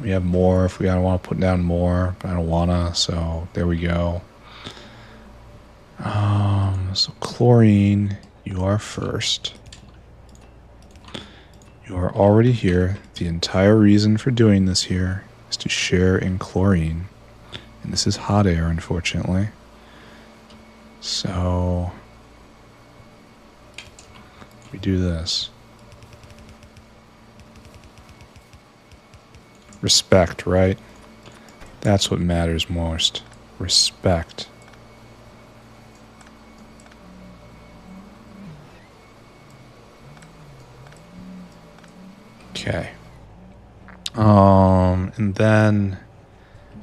We have more if we want to put down more, but I don't want to, so there we go. So chlorine, you are first. You are already here. The entire reason for doing this here is to share in chlorine. And this is hot air, unfortunately. So we do this. Respect, right? That's what matters most. Respect. Okay. And then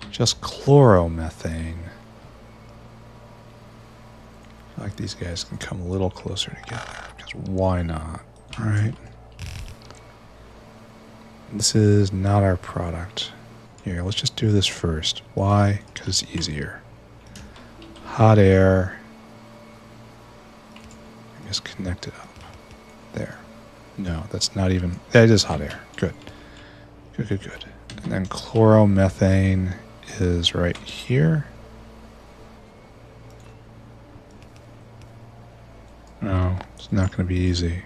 just chloromethane. I feel like these guys can come a little closer together, because why not, right? This is not our product. Here, let's just do this first. Why? Because it's easier. Hot air. I guess connect it up. There. No, that's not even... That is hot air. Good. Good, good, good. And then chloromethane is right here. No, it's not going to be easy.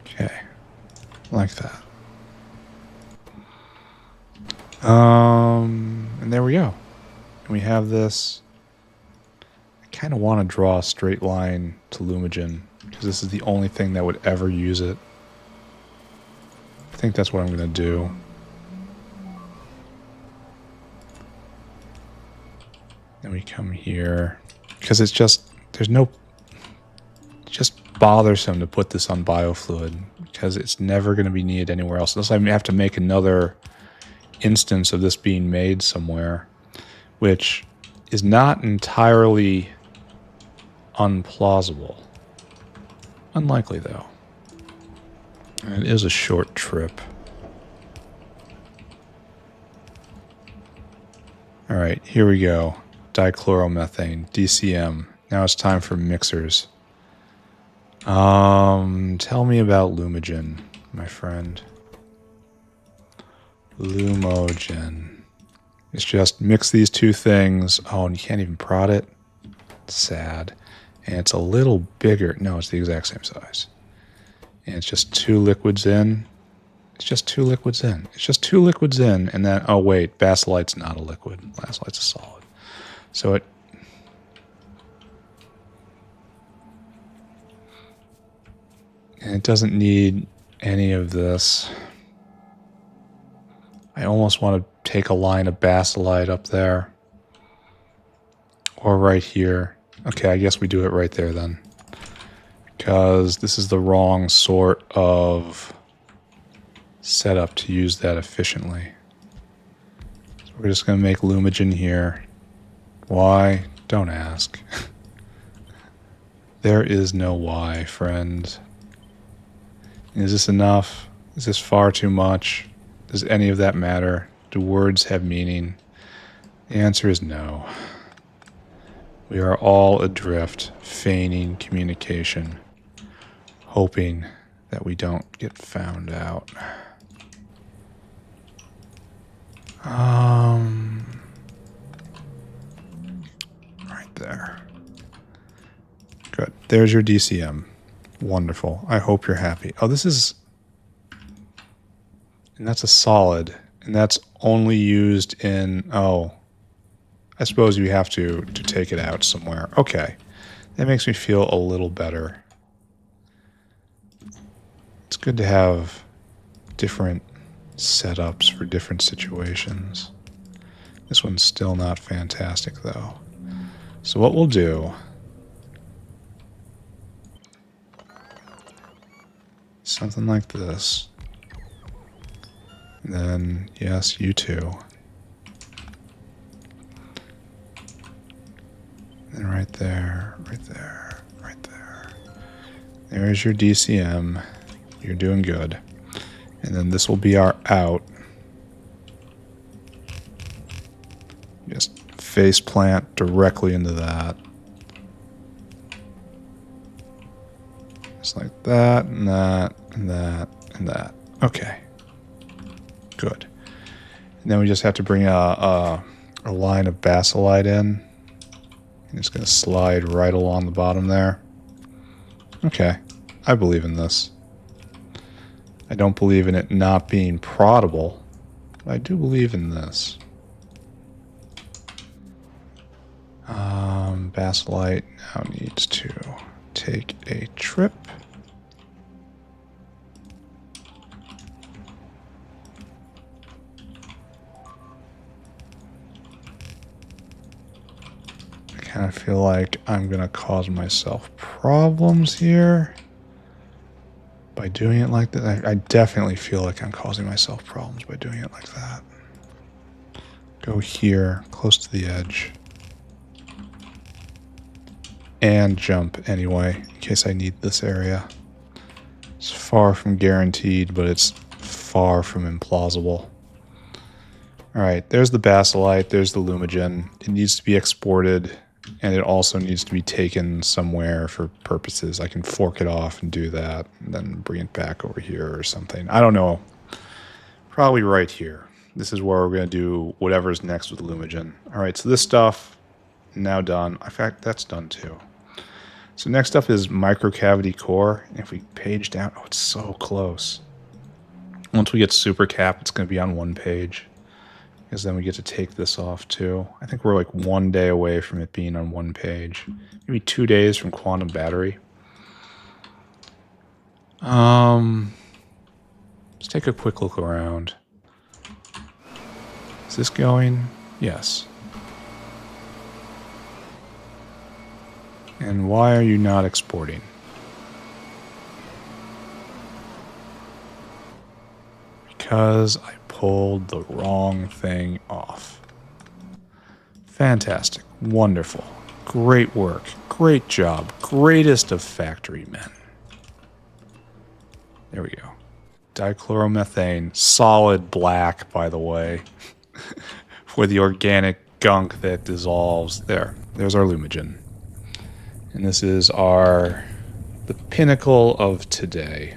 Okay. Like that. And there we go. And we have this. I kind of want to draw a straight line to Lumogen, because this is the only thing that would ever use it. I think that's what I'm going to do. Then we come here, because it's just, there's no, it's just bothersome to put this on biofluid, because it's never going to be needed anywhere else, unless I have to make another instance of this being made somewhere, which is not entirely unplausible. Unlikely, though. And it is a short trip. Alright, here we go. Dichloromethane, DCM. Now it's time for mixers. Tell me about Lumogen, my friend. Lumogen. It's just mix these two things. Oh, and you can't even prod it? Sad. And it's a little bigger. No, it's the exact same size. And it's just two liquids in. It's just two liquids in. It's just two liquids in. And then, oh wait, Basolite's not a liquid. Basolite's a solid. So it... And it doesn't need any of this. I almost want to take a line of Basolite up there. Or right here. Okay, I guess we do it right there then. Because this is the wrong sort of setup to use that efficiently. So we're just going to make Lumogen here. Why? Don't ask. There is no why, friend. Is this enough? Is this far too much? Does any of that matter? Do words have meaning? The answer is no. We are all adrift, feigning communication, hoping that we don't get found out. Right there. Good. There's your DCM. Wonderful. I hope you're happy. Oh, this is... And that's a solid. And that's only used in... Oh... I suppose you have to take it out somewhere. Okay. That makes me feel a little better. It's good to have different setups for different situations. This one's still not fantastic, though. So what we'll do... Something like this. And then, yes, you too. And right there, right there, right there. There's your DCM. You're doing good. And then this will be our out. Just face plant directly into that. Just like that, and that, and that, and that. Okay. Good. And then we just have to bring a line of Basolite in. And it's going to slide right along the bottom there. Okay. I believe in this. I don't believe in it not being proddable, but I do believe in this. Basolite now needs to take a trip. I kind of feel like I'm going to cause myself problems here by doing it like that. I definitely feel like I'm causing myself problems by doing it like that. Go here, close to the edge. And jump anyway, in case I need this area. It's far from guaranteed, but it's far from implausible. Alright, there's the Basolite, there's the Lumogen. It needs to be exported, and it also needs to be taken somewhere for purposes. I can fork it off and do that, and then bring it back over here or something. I don't know. Probably right here. This is where we're going to do whatever's next with Lumogen. Alright, so this stuff, now done. In fact, that's done too. So next up is microcavity core. And if we page down, oh, it's so close. Once we get super cap, it's going to be on one page. Because then we get to take this off too. I think we're like 1 day away from it being on one page. Maybe 2 days from quantum battery. Let's take a quick look around. Is this going? Yes. And why are you not exporting? Because I pulled the wrong thing off. Fantastic. Wonderful. Great work. Great job. Greatest of factory men. There we go. Dichloromethane. Solid black, by the way. For the organic gunk that dissolves. There's our Lumogen. And this is the pinnacle of today.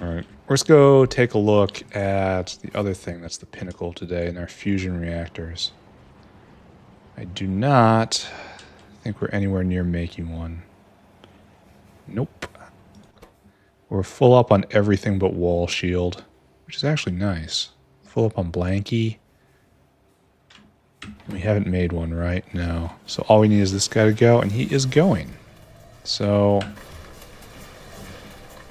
Alright, let's go take a look at the other thing that's the pinnacle today in our fusion reactors. I do not think we're anywhere near making one. Nope. We're full up on everything but wall shield, which is actually nice. Full up on Blanky. We haven't made one, right? No. So all we need is this guy to go, and he is going. So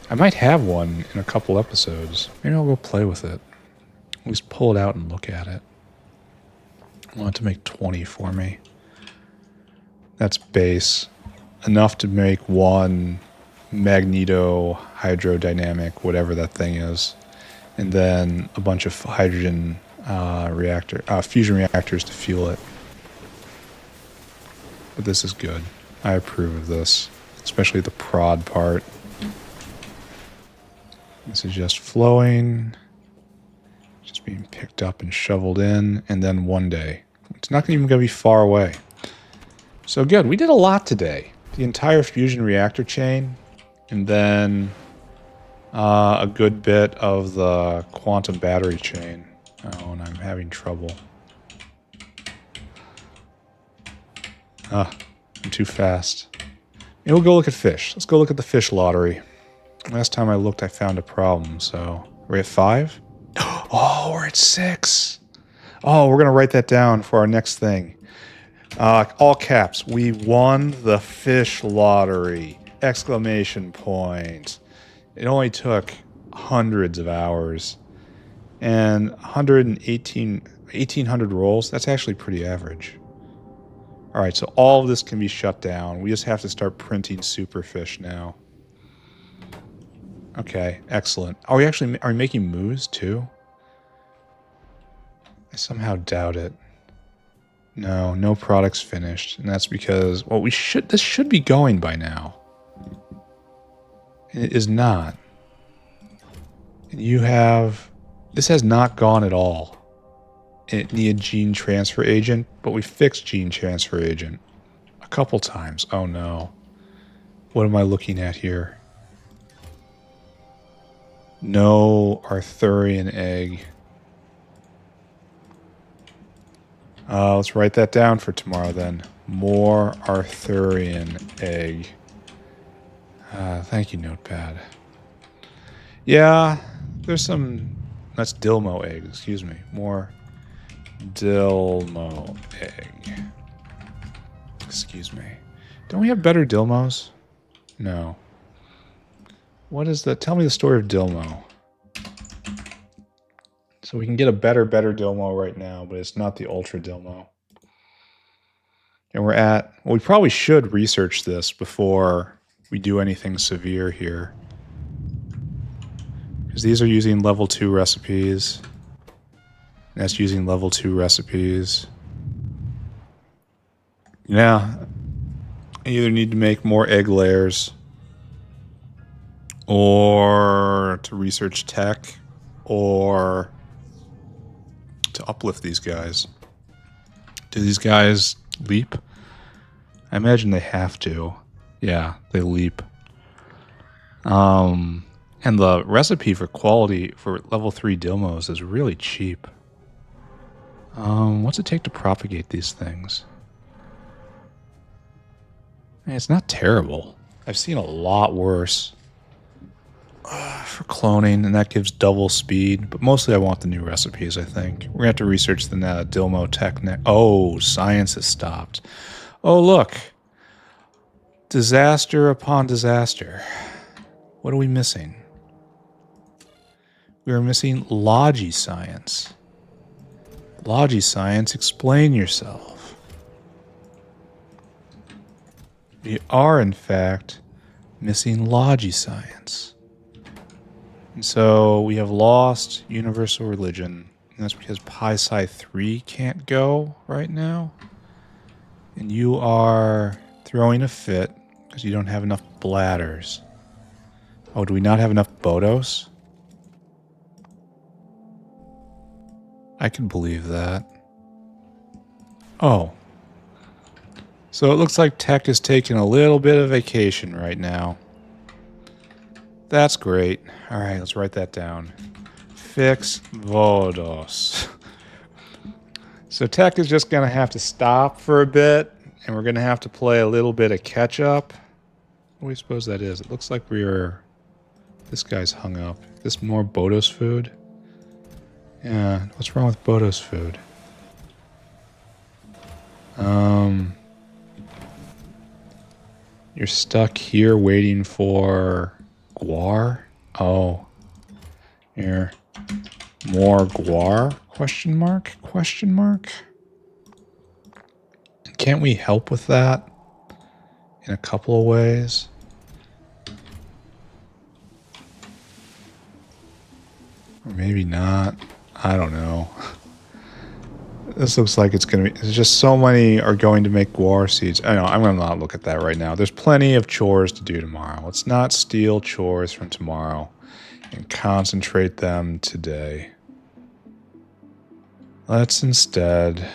I might have one in a couple episodes. Maybe I'll go play with it. At least pull it out and look at it. I want it to make 20 for me. That's base. Enough to make one magneto hydrodynamic, whatever that thing is. And then a bunch of hydrogen fusion reactors to fuel it. But this is good. I approve of this, especially the prod part. This is just flowing, just being picked up and shoveled in, and then one day. It's not even going to be far away. So good. We did a lot today. The entire fusion reactor chain, and then a good bit of the quantum battery chain. Oh, and I'm having trouble. I'm too fast. Maybe we'll go look at fish. Let's go look at the fish lottery. Last time I looked, I found a problem, so... We're at 5? Oh, we're at 6! Oh, we're going to write that down for our next thing. All caps. We won the fish lottery! Exclamation point. It only took hundreds of hours. And 1,800 rolls, that's actually pretty average. Alright, so all of this can be shut down. We just have to start printing superfish now. Okay, excellent. Are we making moves too? I somehow doubt it. No, no products finished. And that's because, well, this should be going by now. And it is not. And this has not gone at all. And it needed gene transfer agent, but we fixed gene transfer agent a couple times. Oh no. What am I looking at here? No Arthurian egg. Let's write that down for tomorrow then. More Arthurian egg. Thank you, Notepad. Yeah, there's some... That's Dilmo egg, excuse me. More Dilmo egg. Excuse me. Don't we have better Dilmos? No. What is that? Tell me the story of Dilmo. So we can get a better Dilmo right now, but it's not the Ultra Dilmo. And we're at... Well, we probably should research this before we do anything severe here. Because these are using level 2 recipes. And that's using level 2 recipes. Yeah. I either need to make more egg layers, or to research tech, or to uplift these guys. Do these guys leap? I imagine they have to. Yeah, they leap. And the recipe for quality for level 3 Dilmos is really cheap. What's it take to propagate these things? It's not terrible. I've seen a lot worse for cloning, and that gives double speed. But mostly I want the new recipes, I think. We're going to have to research the Dilmo tech. Oh, science has stopped. Oh, look. Disaster upon disaster. What are we missing? We are missing Logi science. Logi science, explain yourself. We are, in fact, missing Logi science. And so we have lost universal religion. And that's because Pi-Psi 3 can't go right now. And you are throwing a fit because you don't have enough bladders. Oh, do we not have enough Bodos? I can believe that. Oh. So it looks like tech is taking a little bit of vacation right now. That's great. All right, let's write that down. Fix Vodos. So tech is just going to have to stop for a bit, and we're going to have to play a little bit of catch up. What do we suppose that is? It looks like this guy's hung up. Is this more Bodos food? Yeah, what's wrong with Bodos food? You're stuck here waiting for guar? Oh. Here. More guar? Question mark? Question mark? Can't we help with that in a couple of ways? Or maybe not. I don't know. This looks like it's going to be... There's just so many are going to make guar seeds. I know, I'm going to not look at that right now. There's plenty of chores to do tomorrow. Let's not steal chores from tomorrow and concentrate them today. Let's instead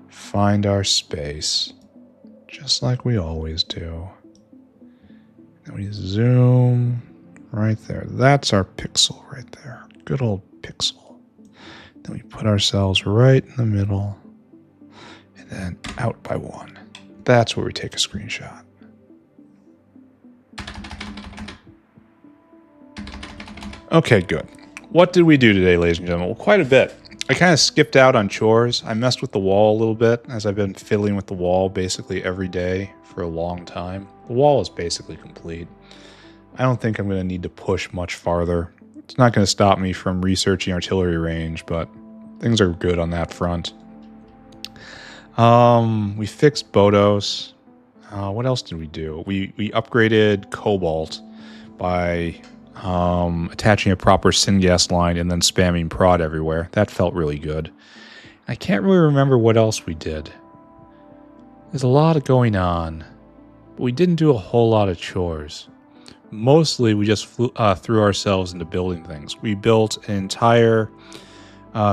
find our space, just like we always do. And we zoom right there. That's our pixel right there. Good old pixel. Then we put ourselves right in the middle, and then out by 1. That's where we take a screenshot. Okay, good. What did we do today, ladies and gentlemen? Well, quite a bit. I kind of skipped out on chores. I messed with the wall a little bit, as I've been fiddling with the wall basically every day for a long time. The wall is basically complete. I don't think I'm going to need to push much farther. It's not going to stop me from researching artillery range, but things are good on that front. We fixed Bodos. What else did we do? We upgraded Cobalt by attaching a proper syngas line and then spamming prod everywhere. That felt really good. I can't really remember what else we did. There's a lot going on, but we didn't do a whole lot of chores. Mostly, we just threw ourselves into building things. We built an entire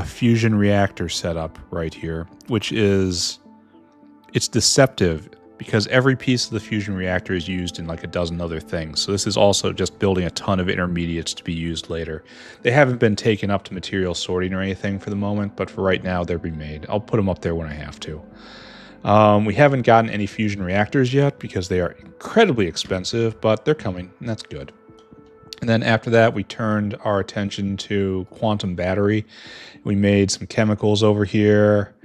fusion reactor setup right here, which is, it's deceptive because every piece of the fusion reactor is used in like a dozen other things. So this is also just building a ton of intermediates to be used later. They haven't been taken up to material sorting or anything for the moment, but for right now, they're being made. I'll put them up there when I have to. We haven't gotten any fusion reactors yet because they are incredibly expensive, but they're coming, and that's good. And then after that, we turned our attention to quantum battery. We made some chemicals over here,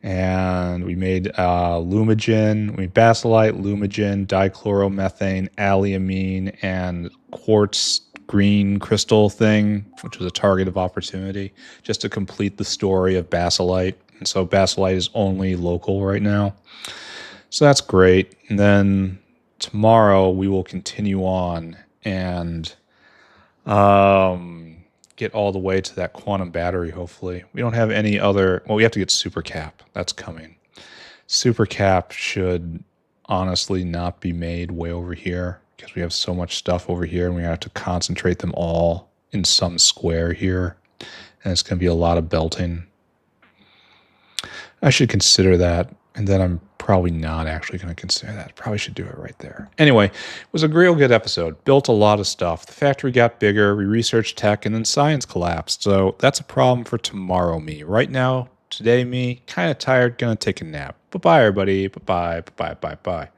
and we made Lumogen, Basolite, Lumogen, Dichloromethane, Allyamine, and Quartz green crystal thing, which was a target of opportunity, just to complete the story of Basolite. And so Basolite is only local right now. So that's great. And then tomorrow we will continue on and get all the way to that quantum battery, hopefully. We don't have any other... Well, we have to get supercap. That's coming. Supercap should honestly not be made way over here because we have so much stuff over here and we have to concentrate them all in some square here. And it's going to be a lot of belting. I should consider that, and then I'm probably not actually going to consider that. Probably should do it right there. Anyway, it was a real good episode. Built a lot of stuff. The factory got bigger. We researched tech, and then science collapsed. So that's a problem for tomorrow me. Right now, today me, kind of tired, going to take a nap. Bye-bye, everybody. Bye-bye, bye-bye, bye-bye.